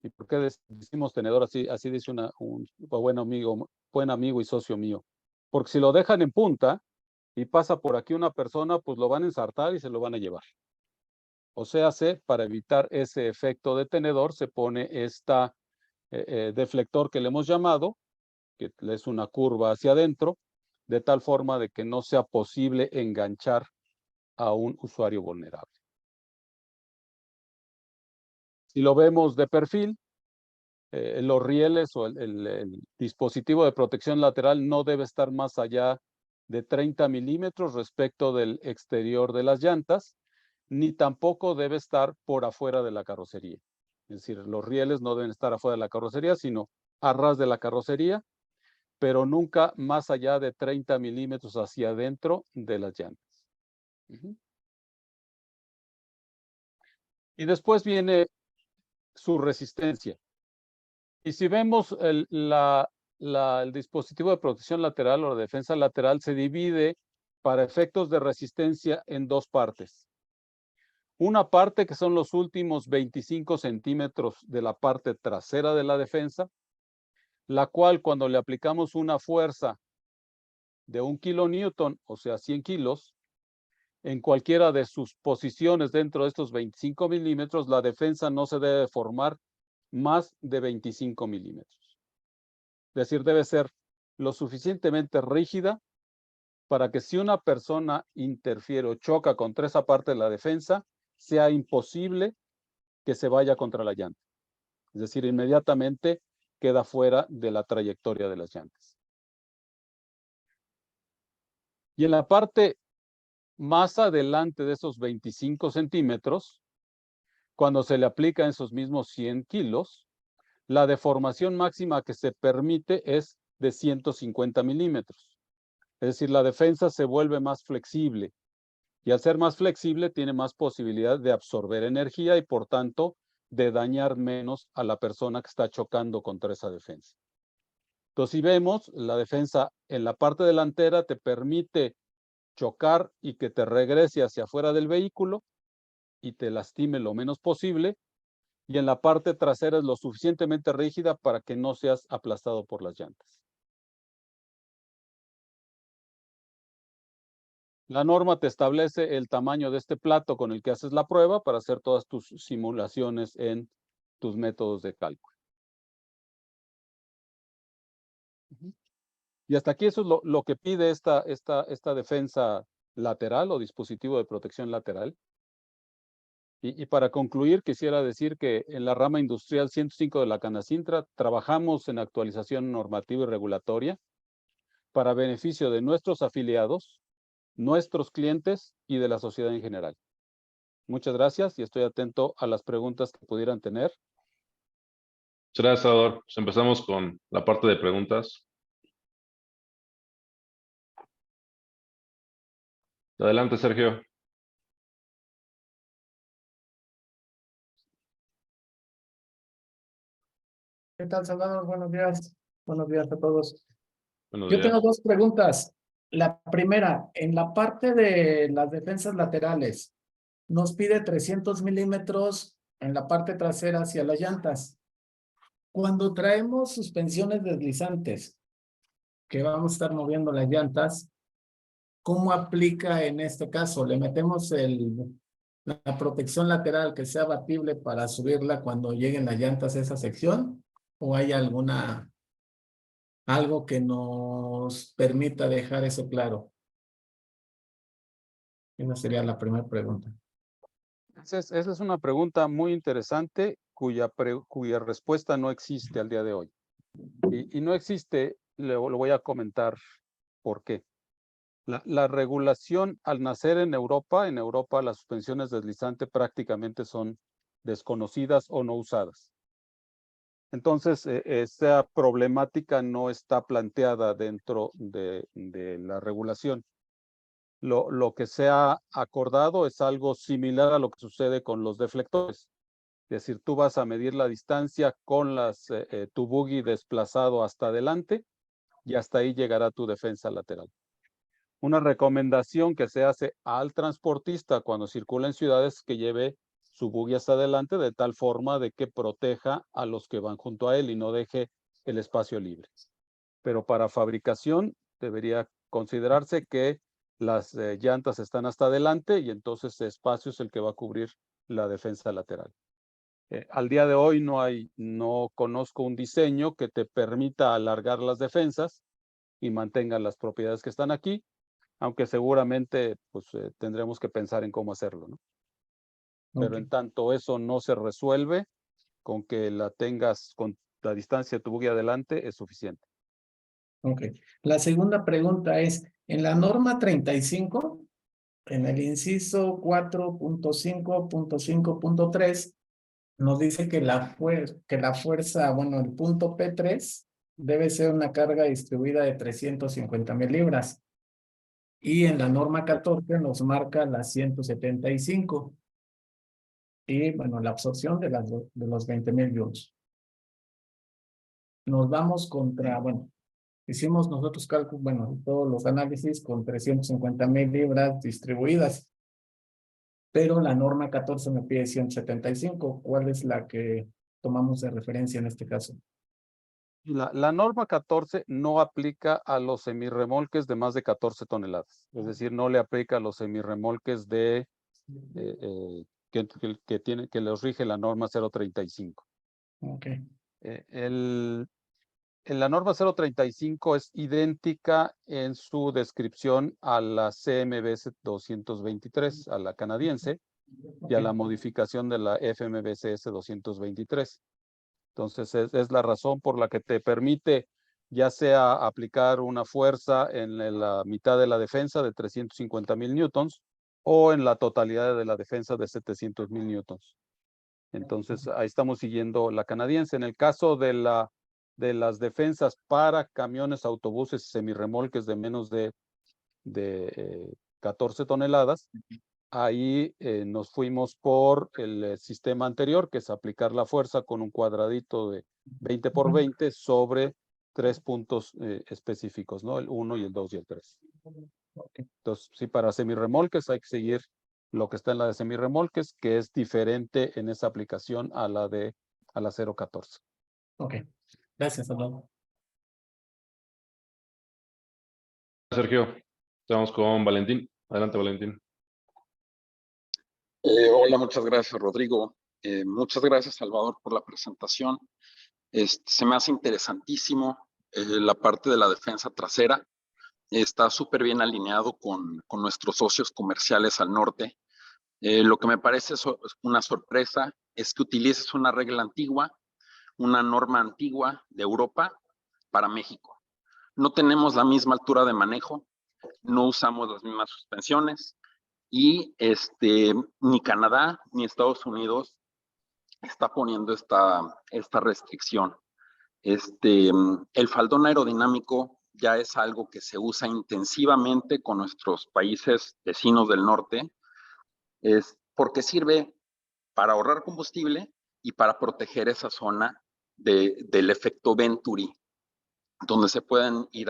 [SPEAKER 1] ¿Y por qué decimos tenedor? Así dice un buen amigo y socio mío. Porque si lo dejan en punta y pasa por aquí una persona, pues lo van a ensartar y se lo van a llevar. O sea, para evitar ese efecto de tenedor, se pone esta deflector que le hemos llamado, que es una curva hacia adentro, de tal forma de que no sea posible enganchar a un usuario vulnerable. Si lo vemos de perfil, los rieles o el dispositivo de protección lateral no debe estar más allá de 30 milímetros respecto del exterior de las llantas, ni tampoco debe estar por afuera de la carrocería. Es decir, los rieles no deben estar afuera de la carrocería, sino a ras de la carrocería, pero nunca más allá de 30 milímetros hacia adentro de las llantas. Y después viene su resistencia. Y si vemos el dispositivo de protección lateral o de defensa lateral, se divide para efectos de resistencia en dos partes. Una parte que son los últimos 25 centímetros de la parte trasera de la defensa, la cual cuando le aplicamos una fuerza de 1 kilonewton, o sea, 100 kilos, en cualquiera de sus posiciones dentro de estos 25 milímetros, la defensa no se debe formar más de 25 milímetros. Es decir, debe ser lo suficientemente rígida para que si una persona interfiere o choca contra esa parte de la defensa, sea imposible que se vaya contra la llanta. Es decir, inmediatamente queda fuera de la trayectoria de las llantas. Y en la parte más adelante de esos 25 centímetros, cuando se le aplica esos mismos 100 kilos, la deformación máxima que se permite es de 150 milímetros. Es decir, la defensa se vuelve más flexible y al ser más flexible tiene más posibilidad de absorber energía y por tanto de dañar menos a la persona que está chocando contra esa defensa. Entonces, si vemos, la defensa en la parte delantera te permite chocar y que te regrese hacia afuera del vehículo y te lastime lo menos posible, y en la parte trasera es lo suficientemente rígida para que no seas aplastado por las llantas. La norma te establece el tamaño de este plato con el que haces la prueba para hacer todas tus simulaciones en tus métodos de cálculo. Y hasta aquí eso es lo que pide esta defensa lateral o dispositivo de protección lateral. Y para concluir, quisiera decir que en la rama industrial 105 de la Canacintra trabajamos en actualización normativa y regulatoria para beneficio de nuestros afiliados, nuestros clientes y de la sociedad en general. Muchas gracias y estoy atento a las preguntas que pudieran tener.
[SPEAKER 2] Muchas gracias, Salvador. Pues empezamos con la parte de preguntas. Adelante, Sergio.
[SPEAKER 3] ¿Qué tal, Salvador? Buenos días. Buenos días a todos.
[SPEAKER 2] Buenos
[SPEAKER 3] Yo
[SPEAKER 2] días.
[SPEAKER 3] tengo dos preguntas. La primera, en la parte de las defensas laterales, nos pide 300 milímetros en la parte trasera hacia las llantas. Cuando traemos suspensiones deslizantes, que vamos a estar moviendo las llantas, ¿cómo aplica en este caso? ¿Le metemos la protección lateral que sea abatible para subirla cuando lleguen las llantas a esa sección? ¿O hay algo que nos permita dejar eso claro? Esa sería la primera pregunta.
[SPEAKER 1] Esa es una pregunta muy interesante cuya respuesta no existe al día de hoy. Y no existe, lo voy a comentar por qué. La regulación al nacer en Europa las suspensiones deslizantes prácticamente son desconocidas o no usadas. Entonces, esa problemática no está planteada dentro de la regulación. Lo que se ha acordado es algo similar a lo que sucede con los deflectores. Es decir, tú vas a medir la distancia con tu buggy desplazado hasta adelante y hasta ahí llegará tu defensa lateral. Una recomendación que se hace al transportista cuando circula en ciudades que lleve su buggy hasta adelante de tal forma de que proteja a los que van junto a él y no deje el espacio libre. Pero para fabricación debería considerarse que las llantas están hasta adelante y entonces ese espacio es el que va a cubrir la defensa lateral. Al día de hoy no conozco un diseño que te permita alargar las defensas y mantenga las propiedades que están aquí, aunque seguramente pues, tendremos que pensar en cómo hacerlo, ¿no? Pero en tanto eso no se resuelve, con que la tengas con la distancia de tu buggy adelante es suficiente.
[SPEAKER 3] Ok. La segunda pregunta es, en la norma 35, en el inciso 4.5.5.3, nos dice que la fuerza, bueno, el punto P3 debe ser una carga distribuida de 350,000 libras. Y en la norma 14 nos marca las 175. Y bueno, la absorción de los 20,000 joules. Nos vamos contra, bueno, hicimos nosotros cálculos, bueno, todos los análisis con 350,000 libras distribuidas. Pero la norma 14 me pide 175. ¿Cuál es la que tomamos de referencia en este caso?
[SPEAKER 1] La norma 14 no aplica a los semirremolques de más de 14 toneladas. Es decir, no le aplica a los semirremolques de que los rige la norma 035.
[SPEAKER 3] Ok.
[SPEAKER 1] La norma 035 es idéntica en su descripción a la CMBS 223, a la canadiense, y a la modificación de la FMVCS 223. Entonces, es la razón por la que te permite ya sea aplicar una fuerza en la mitad de la defensa de 350,000 newtons o en la totalidad de la defensa de 700,000 newtons. Entonces, ahí estamos siguiendo la canadiense. En el caso de las defensas para camiones, autobuses y semirremolques de menos de 14 toneladas, ahí nos fuimos por el sistema anterior, que es aplicar la fuerza con un cuadradito de 20 por 20 sobre 3 puntos específicos, ¿no? El 1 y el 2 y el 3. Entonces, sí, para semirremolques hay que seguir lo que está en la de semirremolques, que es diferente en esa aplicación a la 014.
[SPEAKER 3] Ok, gracias, Salvador.
[SPEAKER 2] Sergio, estamos con Valentín. Adelante, Valentín.
[SPEAKER 4] Hola, muchas gracias, Rodrigo. Muchas gracias, Salvador, por la presentación. Se me hace interesantísimo la parte de la defensa trasera. Está súper bien alineado con nuestros socios comerciales al norte. Lo que me parece una sorpresa es que utilices una regla antigua, una norma antigua de Europa para México. No tenemos la misma altura de manejo, no usamos las mismas suspensiones y ni Canadá ni Estados Unidos está poniendo esta restricción. El faldón aerodinámico ya es algo que se usa intensivamente con nuestros países vecinos del norte, porque sirve para ahorrar combustible y para proteger esa zona del efecto Venturi, donde se pueden ir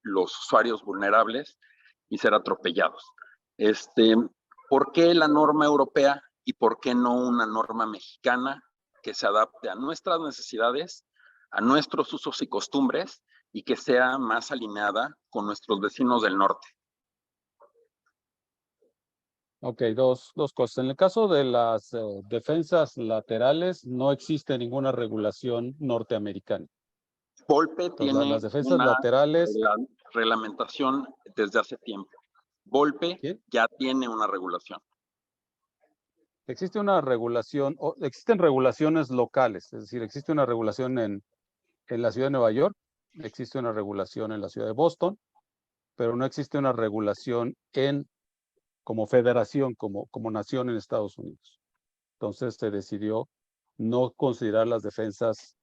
[SPEAKER 4] los usuarios vulnerables y ser atropellados. ¿Por qué la norma europea y por qué no una norma mexicana que se adapte a nuestras necesidades, a nuestros usos y costumbres y que sea más alineada con nuestros vecinos del norte?
[SPEAKER 1] Ok, dos cosas. En el caso de las defensas laterales, no existe ninguna regulación norteamericana.
[SPEAKER 4] Volpe
[SPEAKER 1] Entonces,
[SPEAKER 4] tiene
[SPEAKER 1] las defensas
[SPEAKER 4] una
[SPEAKER 1] laterales.
[SPEAKER 4] reglamentación desde hace tiempo. Volpe
[SPEAKER 1] ¿Quién?
[SPEAKER 4] ya tiene una regulación.
[SPEAKER 1] Existe una regulación, existen regulaciones locales, es decir, existe una regulación en la ciudad de Nueva York, existe una regulación en la ciudad de Boston, pero no existe una regulación como federación, como nación en Estados Unidos. Entonces se decidió no considerar las defensas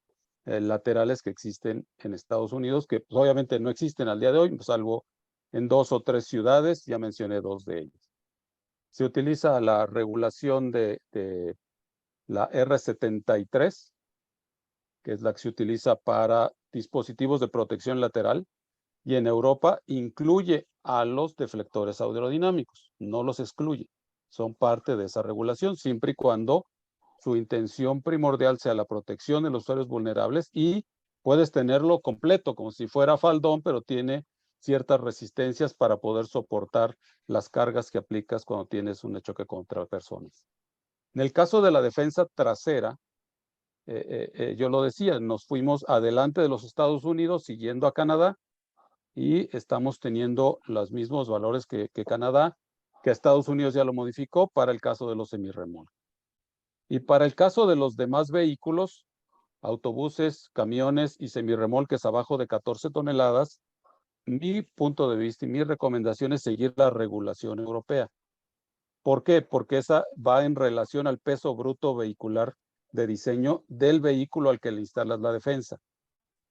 [SPEAKER 1] laterales que existen en Estados Unidos, que pues, obviamente no existen al día de hoy, salvo en 2 o 3 ciudades, ya mencioné 2 de ellas. Se utiliza la regulación de la R73, que es la que se utiliza para dispositivos de protección lateral, y en Europa incluye a los deflectores aerodinámicos, no los excluye, son parte de esa regulación, siempre y cuando su intención primordial sea la protección de los usuarios vulnerables, y puedes tenerlo completo, como si fuera faldón, pero tiene ciertas resistencias para poder soportar las cargas que aplicas cuando tienes un choque contra personas. En el caso de la defensa trasera, yo lo decía, nos fuimos adelante de los Estados Unidos siguiendo a Canadá y estamos teniendo los mismos valores que Canadá, que Estados Unidos ya lo modificó para el caso de los semirremolques. Y para el caso de los demás vehículos, autobuses, camiones y semirremolques abajo de 14 toneladas, mi punto de vista y mi recomendación es seguir la regulación europea. ¿Por qué? Porque esa va en relación al peso bruto vehicular de diseño del vehículo al que le instalas la defensa.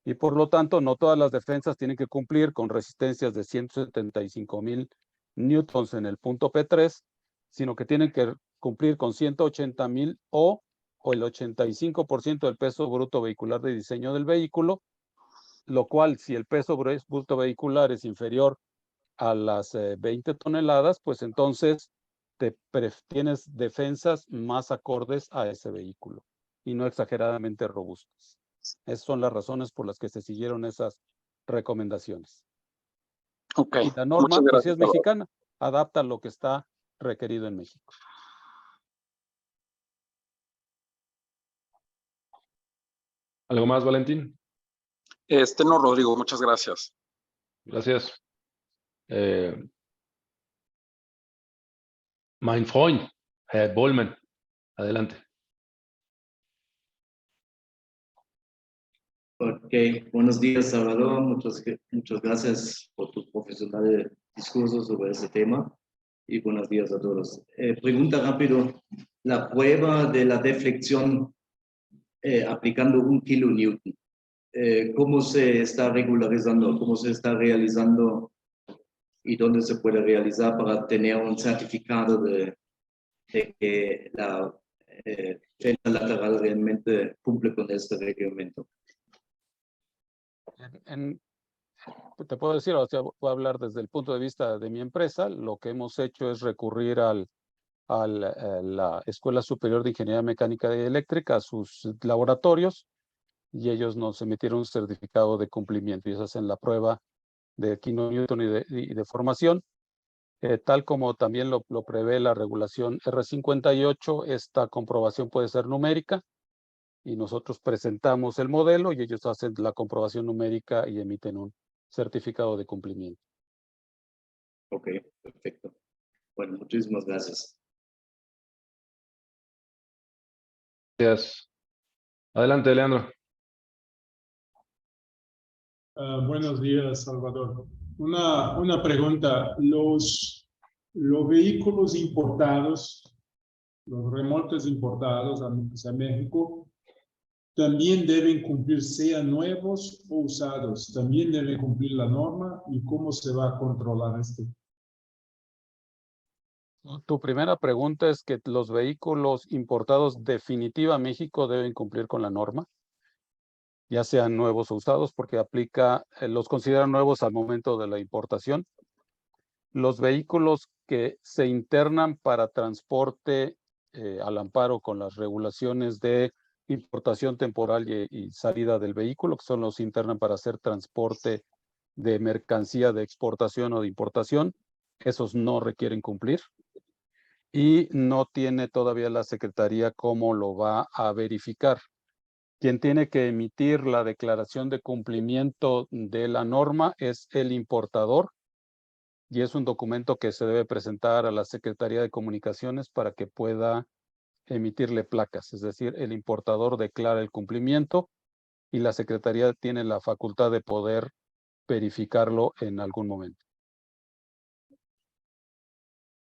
[SPEAKER 1] y por lo tanto no todas las defensas tienen que cumplir con resistencias de 175,000 newtons en el punto P3, sino que tienen que cumplir con 180,000 o el 85% del peso bruto vehicular de diseño del vehículo, lo cual si el peso bruto vehicular es inferior a las 20 toneladas, pues entonces tienes defensas más acordes a ese vehículo y no exageradamente robustas. Esas son las razones por las que se siguieron esas recomendaciones.
[SPEAKER 4] Ok,
[SPEAKER 1] Y la norma,
[SPEAKER 4] muchas
[SPEAKER 1] pues sí
[SPEAKER 4] gracias,
[SPEAKER 1] es
[SPEAKER 4] Salvador.
[SPEAKER 1] mexicana, adapta lo que está requerido en México.
[SPEAKER 2] ¿Algo más, Valentín?
[SPEAKER 4] No, Rodrigo, muchas gracias.
[SPEAKER 2] Gracias. Mein Freund, Herr Bollmann, adelante.
[SPEAKER 5] Ok, buenos días, Salvador. Muchas gracias por tu profesional discurso sobre ese tema y buenos días a todos. Pregunta rápido, la prueba de la deflexión aplicando 1 kilonewton, ¿cómo se está regularizando? ¿Cómo se está realizando? ¿Y dónde se puede realizar para tener un certificado de que la defensa lateral realmente cumple con este reglamento?
[SPEAKER 1] Te puedo decir, o sea, voy a hablar desde el punto de vista de mi empresa. Lo que hemos hecho es recurrir a la Escuela Superior de Ingeniería Mecánica y Eléctrica, a sus laboratorios, y ellos nos emitieron un certificado de cumplimiento. Y ellos hacen la prueba de kilonewton y de formación, tal como también lo prevé la regulación R58. Esta comprobación puede ser numérica, y nosotros presentamos el modelo y ellos hacen la comprobación numérica y emiten un certificado de cumplimiento.
[SPEAKER 5] Ok, perfecto. Bueno, muchísimas gracias.
[SPEAKER 2] Gracias. Adelante, Leandro.
[SPEAKER 6] Buenos días, Salvador. Una pregunta. Los vehículos importados, los remolques importados a México, también deben cumplir, sean nuevos o usados, también deben cumplir la norma. ¿Y cómo se va a controlar esto?
[SPEAKER 1] Tu primera pregunta es que los vehículos importados definitiva a México deben cumplir con la norma, ya sean nuevos o usados, porque aplica, los consideran nuevos al momento de la importación. Los vehículos que se internan para transporte al amparo con las regulaciones de importación temporal y salida del vehículo, que son los internan para hacer transporte de mercancía de exportación o de importación, esos no requieren cumplir. Y no tiene todavía la Secretaría cómo lo va a verificar. Quien tiene que emitir la declaración de cumplimiento de la norma es el importador, y es un documento que se debe presentar a la Secretaría de Comunicaciones para que pueda emitirle placas. Es decir, el importador declara el cumplimiento y la Secretaría tiene la facultad de poder verificarlo en algún momento.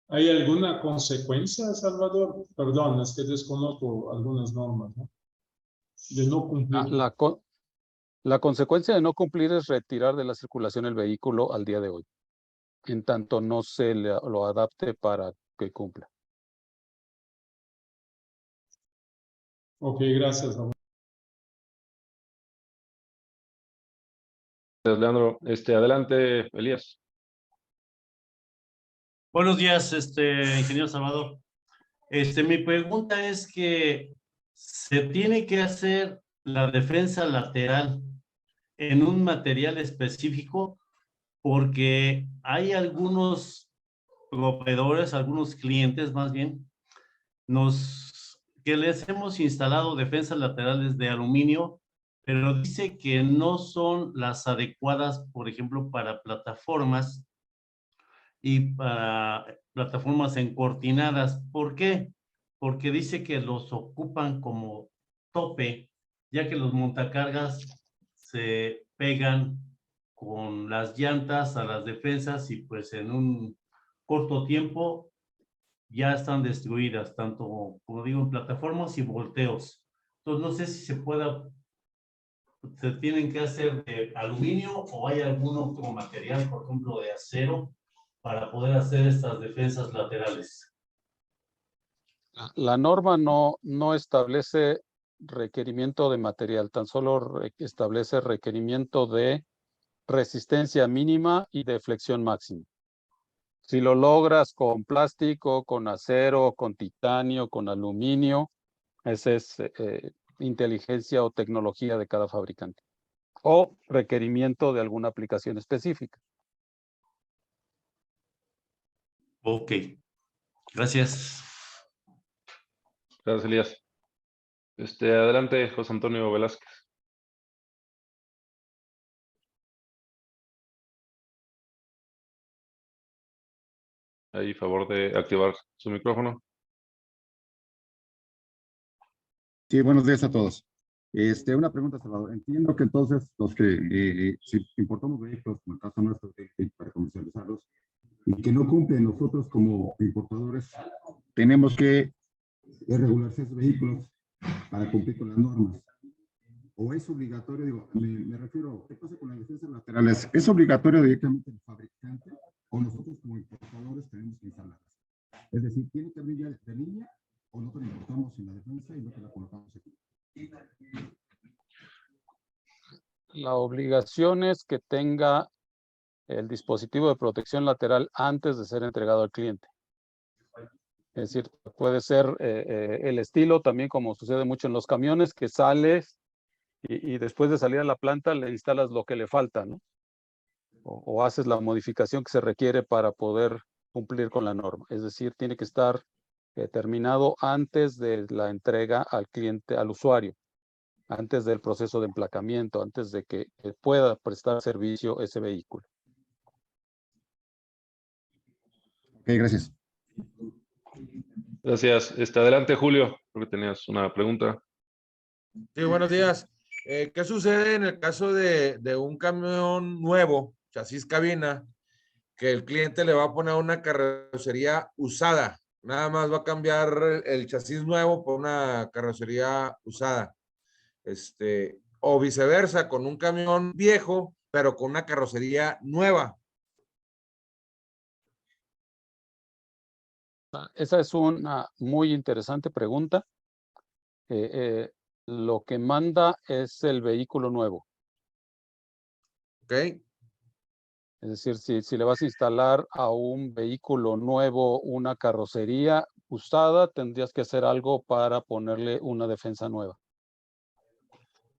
[SPEAKER 6] ¿Hay alguna consecuencia, Salvador? Perdón, es que desconozco algunas normas, ¿no? De no cumplir.
[SPEAKER 1] La consecuencia de no cumplir es retirar de la circulación el vehículo al día de hoy, en tanto no se lo adapte para que cumpla.
[SPEAKER 6] Ok, gracias, Salvador.
[SPEAKER 2] Gracias, Leandro. Adelante, Elías.
[SPEAKER 7] Buenos días, ingeniero Salvador. Mi pregunta es que se tiene que hacer la defensa lateral en un material específico, porque hay algunos proveedores, algunos clientes más bien, que les hemos instalado defensas laterales de aluminio, pero dice que no son las adecuadas, por ejemplo, para plataformas y para plataformas encortinadas. ¿Por qué? Porque dice que los ocupan como tope, ya que los montacargas se pegan con las llantas a las defensas y pues en un corto tiempo ya están destruidas, tanto como digo en plataformas y volteos. Entonces no sé si se pueda se tienen que hacer de aluminio o hay algún otro material, por ejemplo, de acero, para poder hacer estas defensas laterales?
[SPEAKER 1] La norma no establece requerimiento de material, tan solo establece requerimiento de resistencia mínima y de flexión máxima. Si lo logras con plástico, con acero, con titanio, con aluminio, esa es inteligencia o tecnología de cada fabricante. O requerimiento de alguna aplicación específica.
[SPEAKER 7] Ok, gracias.
[SPEAKER 2] Gracias, Elías. Adelante, José Antonio Velázquez. Ahí, favor de activar su micrófono.
[SPEAKER 8] Sí, buenos días a todos. Una pregunta, Salvador. Entiendo que entonces los que si importamos vehículos, como el caso nuestro, para comercializarlos, y que no cumplen, nosotros como importadores tenemos que regularse esos vehículos para cumplir con las normas. ¿O es obligatorio? Digo, me refiero, ¿qué pasa con las defensas laterales? ¿Es obligatorio directamente el fabricante o nosotros como importadores tenemos que instalarlas? Es decir, ¿tiene que abrir ya de línea o nosotros importamos en la defensa y no te la colocamos aquí?
[SPEAKER 1] La obligación es que tenga el dispositivo de protección lateral antes de ser entregado al cliente. Es decir, puede ser el estilo también, como sucede mucho en los camiones, que sales y después de salir a la planta le instalas lo que le falta, ¿no? O haces la modificación que se requiere para poder cumplir con la norma. Es decir, tiene que estar terminado antes de la entrega al cliente, al usuario, antes del proceso de emplacamiento, antes de que pueda prestar servicio ese vehículo.
[SPEAKER 8] Ok, gracias.
[SPEAKER 2] Gracias. Adelante, Julio. Creo que tenías una pregunta.
[SPEAKER 9] Sí, buenos días. ¿Qué sucede en el caso de un camión nuevo, chasis cabina, que el cliente le va a poner una carrocería usada? Nada más va a cambiar el chasis nuevo por una carrocería usada. O viceversa, con un camión viejo, pero con una carrocería nueva.
[SPEAKER 1] Esa es una muy interesante pregunta. Lo que manda es el vehículo nuevo.
[SPEAKER 9] ¿Ok?
[SPEAKER 1] Es decir, si le vas a instalar a un vehículo nuevo una carrocería usada, tendrías que hacer algo para ponerle una defensa nueva.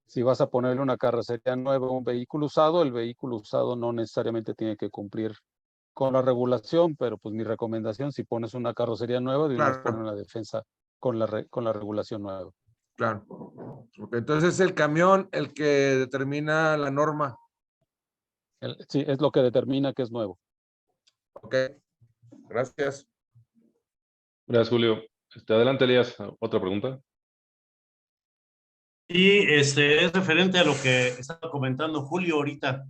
[SPEAKER 1] Si vas a ponerle una carrocería nueva a un vehículo usado, el vehículo usado no necesariamente tiene que cumplir con la regulación, pero pues mi recomendación, si pones una carrocería nueva, de una vez pon una defensa con la regulación nueva.
[SPEAKER 9] Claro. Okay, entonces es el camión el que determina la norma.
[SPEAKER 1] Sí, es lo que determina que es nuevo.
[SPEAKER 9] Ok, gracias.
[SPEAKER 2] Gracias, Julio. Adelante, Elías. ¿Otra pregunta?
[SPEAKER 7] Y es referente a lo que estaba comentando Julio ahorita.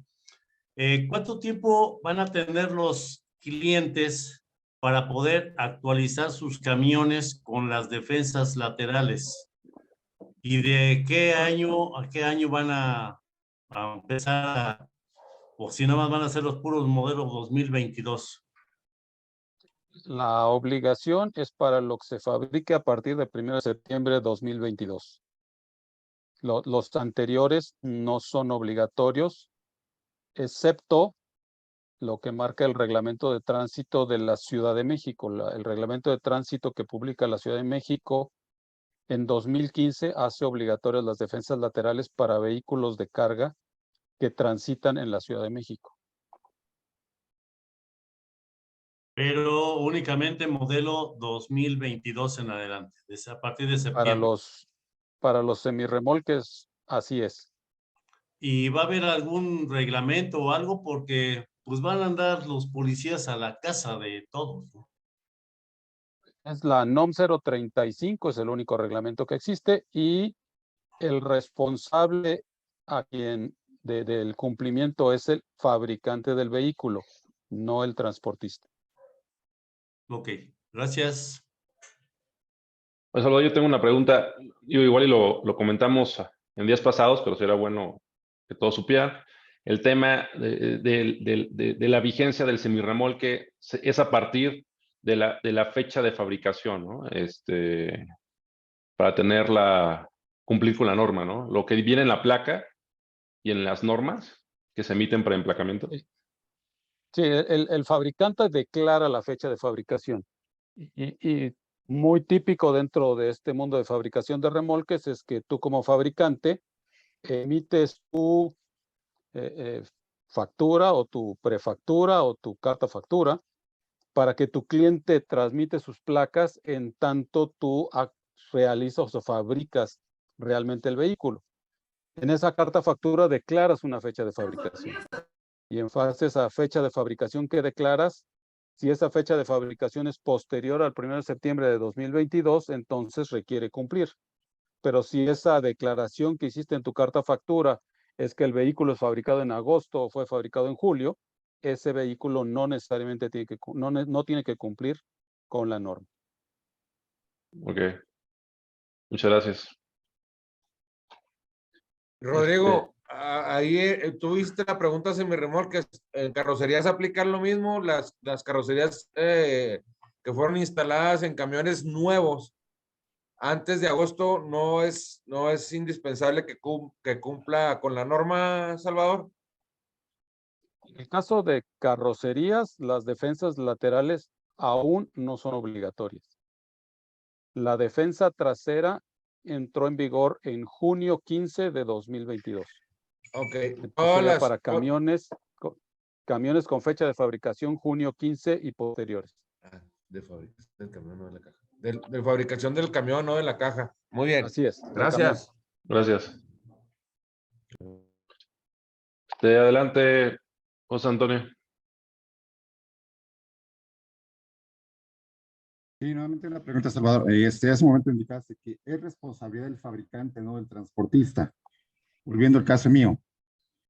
[SPEAKER 7] ¿Cuánto tiempo van a tener los clientes para poder actualizar sus camiones con las defensas laterales? ¿Y de qué año a qué año van a empezar o si nada más van a ser los puros modelos 2022?
[SPEAKER 1] La obligación es para lo que se fabrique a partir del 1 de septiembre de 2022. Los anteriores no son obligatorios, excepto lo que marca el reglamento de tránsito de la Ciudad de México. El reglamento de tránsito que publica la Ciudad de México en 2015 hace obligatorias las defensas laterales para vehículos de carga que transitan en la Ciudad de México.
[SPEAKER 7] Pero únicamente modelo 2022 en adelante, a partir de septiembre.
[SPEAKER 1] Para los semirremolques, así es.
[SPEAKER 7] ¿Y va a haber algún reglamento o algo? Porque pues van a andar los policías a la casa de todos, ¿no?
[SPEAKER 1] Es la NOM 035, es el único reglamento que existe, y el responsable del cumplimiento es el fabricante del vehículo, no el transportista.
[SPEAKER 7] Ok, gracias.
[SPEAKER 2] Pues, Salvador, yo tengo una pregunta. Igual y lo comentamos en días pasados, pero será bueno que todos supieran. El tema de la vigencia del semirremolque es a partir de la fecha de fabricación, ¿no? Para cumplir con la norma, ¿no? Lo que viene en la placa y en las normas que se emiten para emplacamiento.
[SPEAKER 1] Sí, el fabricante declara la fecha de fabricación. Y muy típico dentro de este mundo de fabricación de remolques es que tú como fabricante emites tu factura o tu prefactura o tu carta factura para que tu cliente transmite sus placas en tanto tú realizas o fabricas realmente el vehículo. En esa carta factura declaras una fecha de fabricación. Y en base a esa fecha de fabricación que declaras, si esa fecha de fabricación es posterior al 1 de septiembre de 2022, entonces requiere cumplir. Pero si esa declaración que hiciste en tu carta factura es que el vehículo es fabricado en agosto o fue fabricado en julio, ese vehículo no necesariamente no tiene que cumplir con la norma.
[SPEAKER 2] Ok. Muchas gracias.
[SPEAKER 9] Rodrigo, ahí tú viste la pregunta semirremolques. ¿En carrocerías aplican lo mismo? Las carrocerías que fueron instaladas en camiones nuevos antes de agosto no es indispensable que cumpla con la norma, Salvador.
[SPEAKER 1] En el caso de carrocerías, las defensas laterales aún no son obligatorias. La defensa trasera entró en vigor en junio 15 de 2022.
[SPEAKER 9] Ok.
[SPEAKER 1] Entonces sería para camiones con fecha de fabricación junio 15 y posteriores.
[SPEAKER 9] De fabricación del camión, no de la caja. De fabricación del camión, no de la caja. Muy bien.
[SPEAKER 1] Así es.
[SPEAKER 9] Gracias.
[SPEAKER 2] Gracias. Adelante, José Antonio.
[SPEAKER 8] Sí, nuevamente una pregunta, Salvador. Hace un momento indicaste que es responsabilidad del fabricante, no del transportista. Volviendo al caso mío,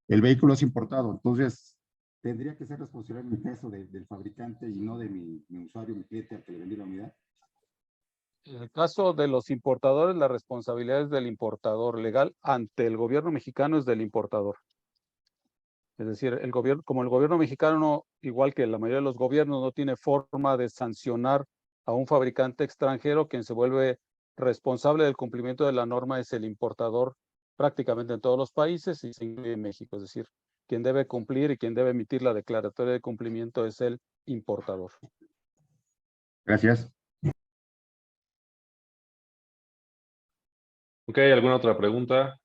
[SPEAKER 8] el vehículo es importado, entonces tendría que ser responsabilidad en mi caso del fabricante y no de mi usuario, mi cliente al que le vendí la unidad.
[SPEAKER 1] En el caso de los importadores, la responsabilidad es del importador legal ante el gobierno mexicano es del importador. Es decir, como el gobierno mexicano, igual que la mayoría de los gobiernos, no tiene forma de sancionar a un fabricante extranjero, quien se vuelve responsable del cumplimiento de la norma es el importador prácticamente en todos los países y se incluye en México. Es decir, quien debe cumplir y quien debe emitir la declaratoria de cumplimiento es el importador.
[SPEAKER 8] Gracias.
[SPEAKER 2] Ok, ¿alguna otra pregunta?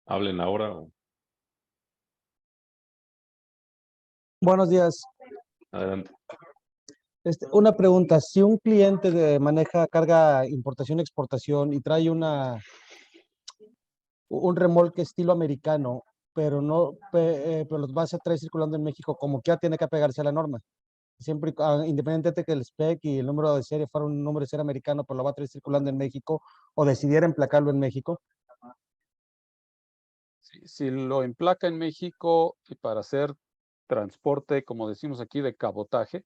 [SPEAKER 2] Hablen ahora.
[SPEAKER 10] Buenos días.
[SPEAKER 2] Adelante.
[SPEAKER 10] Una pregunta, si un cliente maneja carga importación-exportación y trae un remolque estilo americano, pero los va a traer circulando en México, como que ya tiene que apegarse a la norma. Siempre, independientemente de que el spec y el número de serie fuera un número de serie americano, pero lo va a traer circulando en México, o decidiera emplacarlo en México.
[SPEAKER 1] Si lo emplaca en México y para hacer transporte, como decimos aquí, de cabotaje,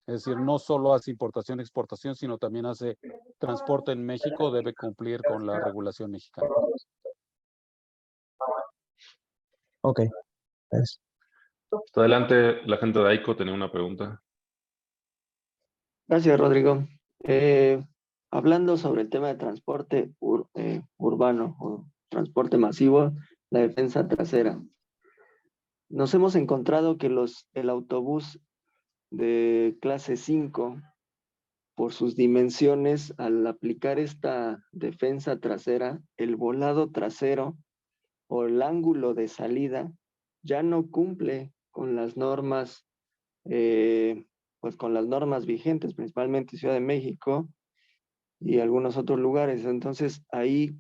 [SPEAKER 1] es decir, no solo hace importación-exportación, sino también hace transporte en México, debe cumplir con la regulación mexicana.
[SPEAKER 10] Ok. Gracias.
[SPEAKER 2] Hasta adelante, la gente de AICO tenía una pregunta.
[SPEAKER 11] Gracias, Rodrigo. Hablando sobre el tema de transporte urbano o transporte masivo, la defensa trasera. Nos hemos encontrado que el autobús de clase 5, por sus dimensiones, al aplicar esta defensa trasera, el volado trasero o el ángulo de salida ya no cumple con las normas, pues con las normas vigentes, principalmente Ciudad de México y algunos otros lugares. Entonces, ahí,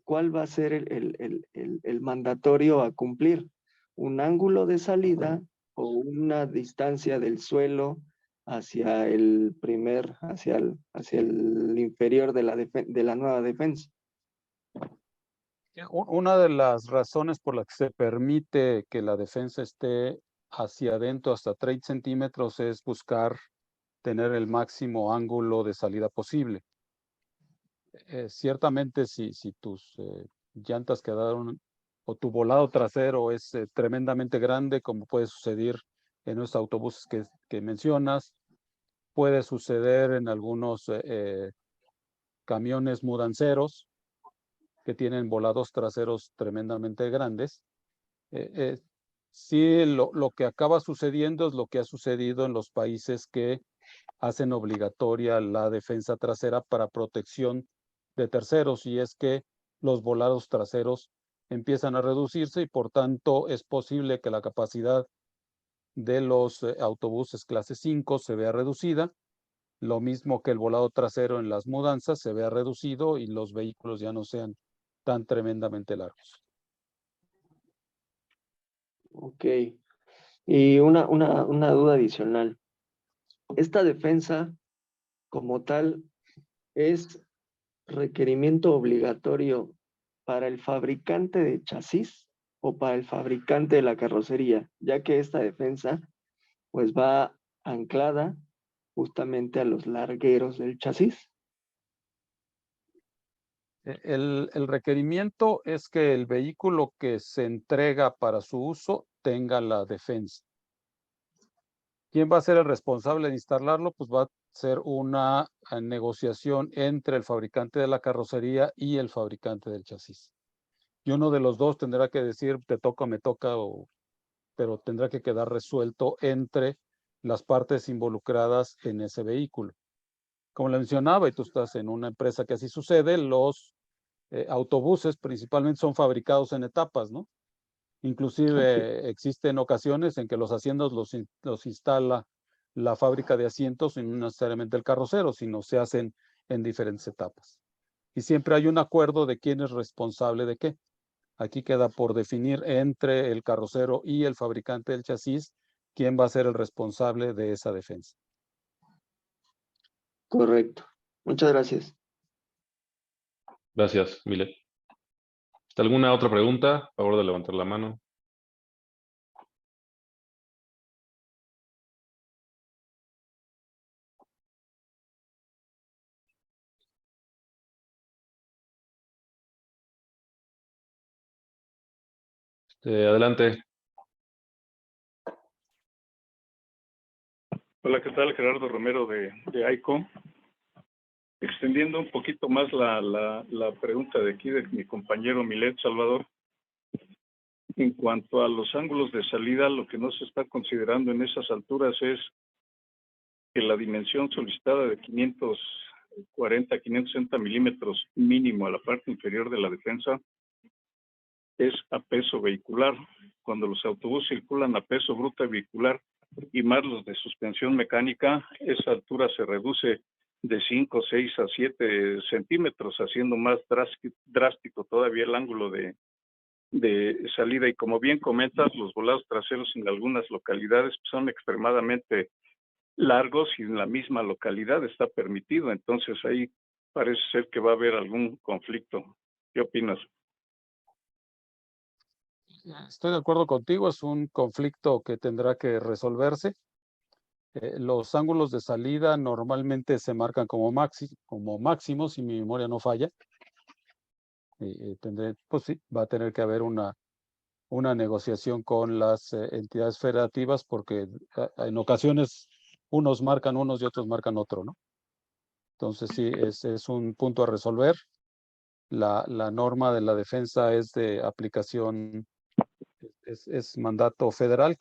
[SPEAKER 11] ¿cuál va a ser el mandatorio a cumplir? ¿Un ángulo de salida o una distancia del suelo hacia el inferior de la nueva defensa?
[SPEAKER 1] Una de las razones por las que se permite que la defensa esté hacia adentro hasta 30 centímetros es buscar tener el máximo ángulo de salida posible. Ciertamente si tus llantas quedaron o tu volado trasero es tremendamente grande, como puede suceder en los autobuses que mencionas, puede suceder en algunos camiones mudanceros que tienen volados traseros tremendamente grandes. Sí, lo que acaba sucediendo es lo que ha sucedido en los países que hacen obligatoria la defensa trasera para protección de terceros, y es que los volados traseros empiezan a reducirse y por tanto es posible que la capacidad de los autobuses clase 5 se vea reducida, lo mismo que el volado trasero en las mudanzas se vea reducido y los vehículos ya no sean tan tremendamente largos.
[SPEAKER 11] Ok. Y una duda adicional. ¿Esta defensa como tal es requerimiento obligatorio para el fabricante de chasis o para el fabricante de la carrocería? Ya que esta defensa pues va anclada justamente a los largueros del chasis.
[SPEAKER 1] El requerimiento es que el vehículo que se entrega para su uso tenga la defensa. ¿Quién va a ser el responsable de instalarlo? Pues va a ser una negociación entre el fabricante de la carrocería y el fabricante del chasis. Y uno de los dos tendrá que decir, te toca, me toca, pero tendrá que quedar resuelto entre las partes involucradas en ese vehículo. Como le mencionaba, y tú estás en una empresa que así sucede, los autobuses principalmente son fabricados en etapas, ¿no? Inclusive existen ocasiones en que los asientos los instala la fábrica de asientos y no necesariamente el carrocero, sino se hacen en diferentes etapas. Y siempre hay un acuerdo de quién es responsable de qué. Aquí queda por definir entre el carrocero y el fabricante del chasis quién va a ser el responsable de esa defensa.
[SPEAKER 11] Correcto. Muchas gracias.
[SPEAKER 2] Gracias, Milet. ¿Alguna otra pregunta? A favor de levantar la mano. Adelante.
[SPEAKER 12] Hola, ¿qué tal? Gerardo Romero de AICO. Extendiendo un poquito más la pregunta de aquí de mi compañero Milet Salvador. En cuanto a los ángulos de salida, lo que no se está considerando en esas alturas es que la dimensión solicitada de 540, 560 milímetros mínimo a la parte inferior de la defensa es a peso vehicular. Cuando los autobuses circulan a peso bruto vehicular y más los de suspensión mecánica, esa altura se reduce de 5, 6 a 7 centímetros, haciendo más drástico todavía el ángulo de salida. Y como bien comentas, los volados traseros en algunas localidades son extremadamente largos y en la misma localidad está permitido. Entonces ahí parece ser que va a haber algún conflicto. ¿Qué opinas?
[SPEAKER 1] Estoy de acuerdo contigo, es un conflicto que tendrá que resolverse. Los ángulos de salida normalmente se marcan como máximos, si mi memoria no falla. Pues sí, va a tener que haber una negociación con las entidades federativas, porque en ocasiones unos marcan unos y otros marcan otro, ¿no? Entonces sí, es un punto a resolver. La norma de la defensa es de aplicación, es mandato federal,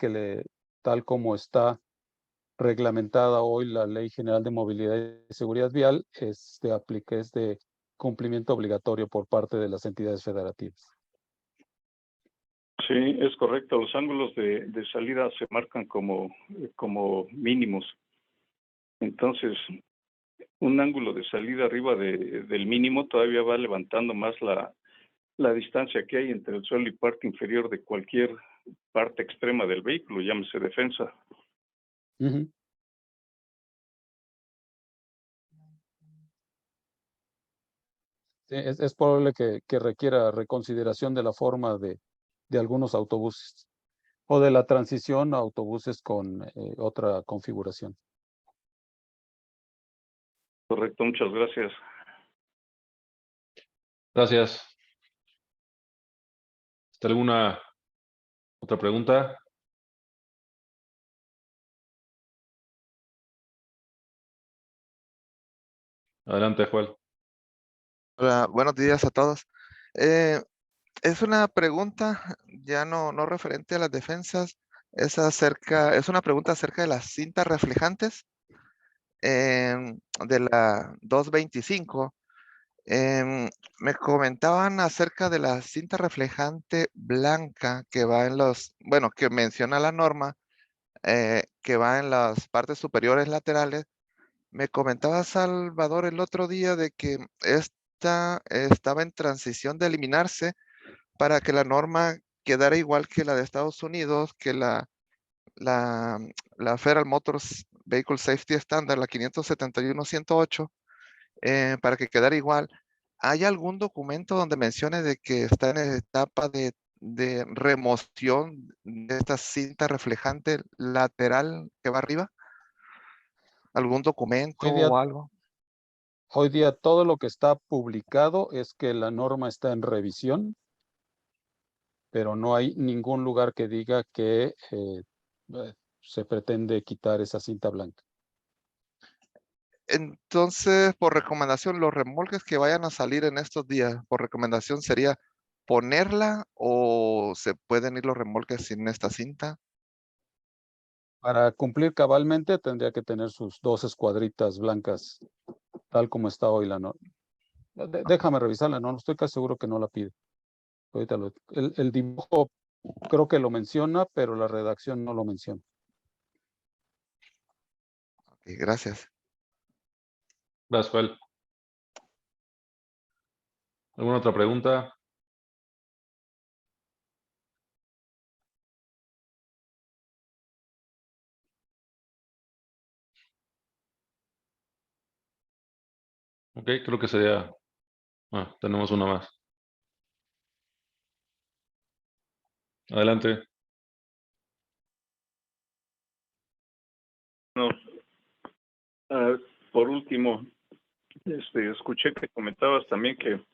[SPEAKER 1] tal como está reglamentada hoy la Ley General de Movilidad y Seguridad Vial, es de cumplimiento obligatorio por parte de las entidades federativas.
[SPEAKER 12] Sí, es correcto. Los ángulos de salida se marcan como mínimos. Entonces, un ángulo de salida arriba del mínimo todavía va levantando más la distancia que hay entre el suelo y parte inferior de cualquier parte extrema del vehículo, llámese defensa.
[SPEAKER 1] Uh-huh. Sí, es probable que requiera reconsideración de la forma de algunos autobuses. o de la transición a autobuses con otra configuración.
[SPEAKER 12] Correcto, muchas gracias.
[SPEAKER 2] Gracias. ¿Está alguna otra pregunta? Adelante, Juan.
[SPEAKER 13] Hola, buenos días a todos. Es una pregunta ya no referente a las defensas, es una pregunta acerca de las cintas reflejantes de la 225. Me comentaban acerca de la cinta reflejante blanca que va en bueno, que menciona la norma, que va en las partes superiores laterales. Me comentaba Salvador el otro día de que esta estaba en transición de eliminarse para que la norma quedara igual que la de Estados Unidos, que la Federal Motors Vehicle Safety Standard, la 571-108, para que quedara igual. ¿Hay algún documento donde mencione de que está en etapa de remoción de esta cinta reflejante lateral que va arriba? ¿Algún documento o algo?
[SPEAKER 1] Hoy día todo lo que está publicado es que la norma está en revisión, pero no hay ningún lugar que diga que se pretende quitar esa cinta blanca.
[SPEAKER 13] Entonces, por recomendación, los remolques que vayan a salir en estos días, por recomendación sería ponerla o se pueden ir los remolques sin esta cinta.
[SPEAKER 1] Para cumplir cabalmente tendría que tener sus 2 escuadritas blancas, tal como está hoy la norma. Déjame revisarla, no estoy casi seguro que no la pide. Ahorita el dibujo creo que lo menciona, pero la redacción no lo menciona.
[SPEAKER 13] Ok, gracias.
[SPEAKER 2] Gracias, Juan. ¿Alguna otra pregunta? Ok, creo que sería... tenemos una más. Adelante.
[SPEAKER 12] No, por último, escuché que comentabas también que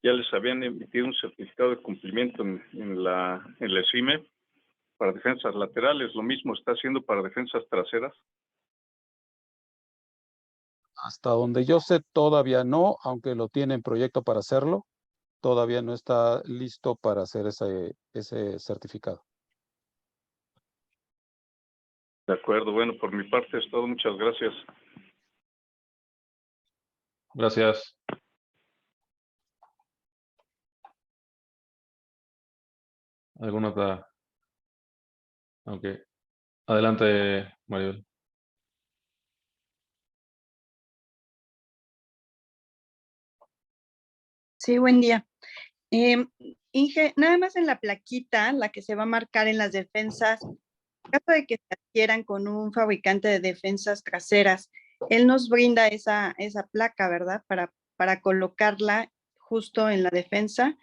[SPEAKER 12] ya les habían emitido un certificado de cumplimiento en la ESIME para defensas laterales. ¿Lo mismo está haciendo para defensas traseras?
[SPEAKER 1] Hasta donde yo sé todavía no, aunque lo tiene en proyecto para hacerlo, todavía no está listo para hacer ese certificado.
[SPEAKER 12] De acuerdo, bueno, por mi parte es todo. Muchas gracias.
[SPEAKER 2] Gracias. ¿Alguna otra? Ok. Adelante, Maribel.
[SPEAKER 14] Sí, buen día. Inge, nada más en la plaquita, la que se va a marcar en las defensas, en caso de que se adquieran con un fabricante de defensas traseras, él nos brinda esa placa, ¿verdad? Para colocarla justo en la defensa.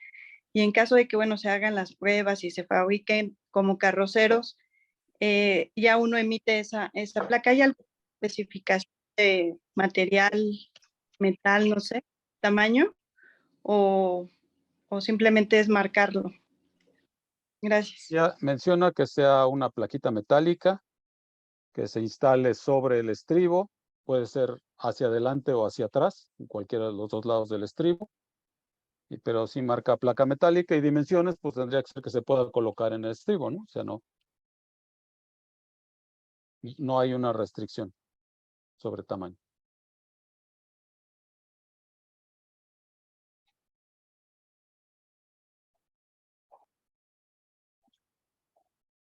[SPEAKER 14] Y en caso de que, bueno, se hagan las pruebas y se fabriquen como carroceros, ya uno emite esa placa. ¿Hay alguna especificación de material, metal, no sé, tamaño? ¿O simplemente es marcarlo? Gracias.
[SPEAKER 1] Ya menciona que sea una plaquita metálica que se instale sobre el estribo, puede ser hacia adelante o hacia atrás, en cualquiera de los 2 lados del estribo, pero si marca placa metálica y dimensiones, pues tendría que ser que se pueda colocar en el estribo, ¿no? O sea, no hay una restricción sobre tamaño.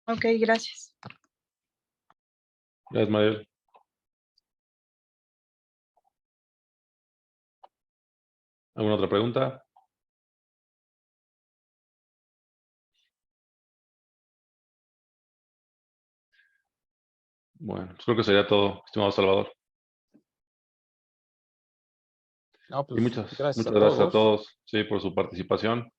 [SPEAKER 14] Ok, gracias.
[SPEAKER 2] Gracias, Maribel. ¿Alguna otra pregunta? Bueno, pues creo que sería todo, estimado Salvador.
[SPEAKER 1] No, pues,
[SPEAKER 2] Y muchas
[SPEAKER 1] gracias
[SPEAKER 2] gracias a
[SPEAKER 1] a todos.
[SPEAKER 2] todos, sí, por su participación.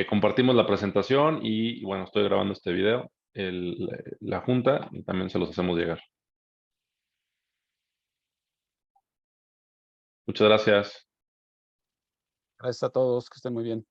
[SPEAKER 2] Compartimos la presentación y bueno, estoy grabando este video, la junta, y también se los hacemos llegar. Muchas gracias.
[SPEAKER 1] Gracias a todos, que estén muy bien.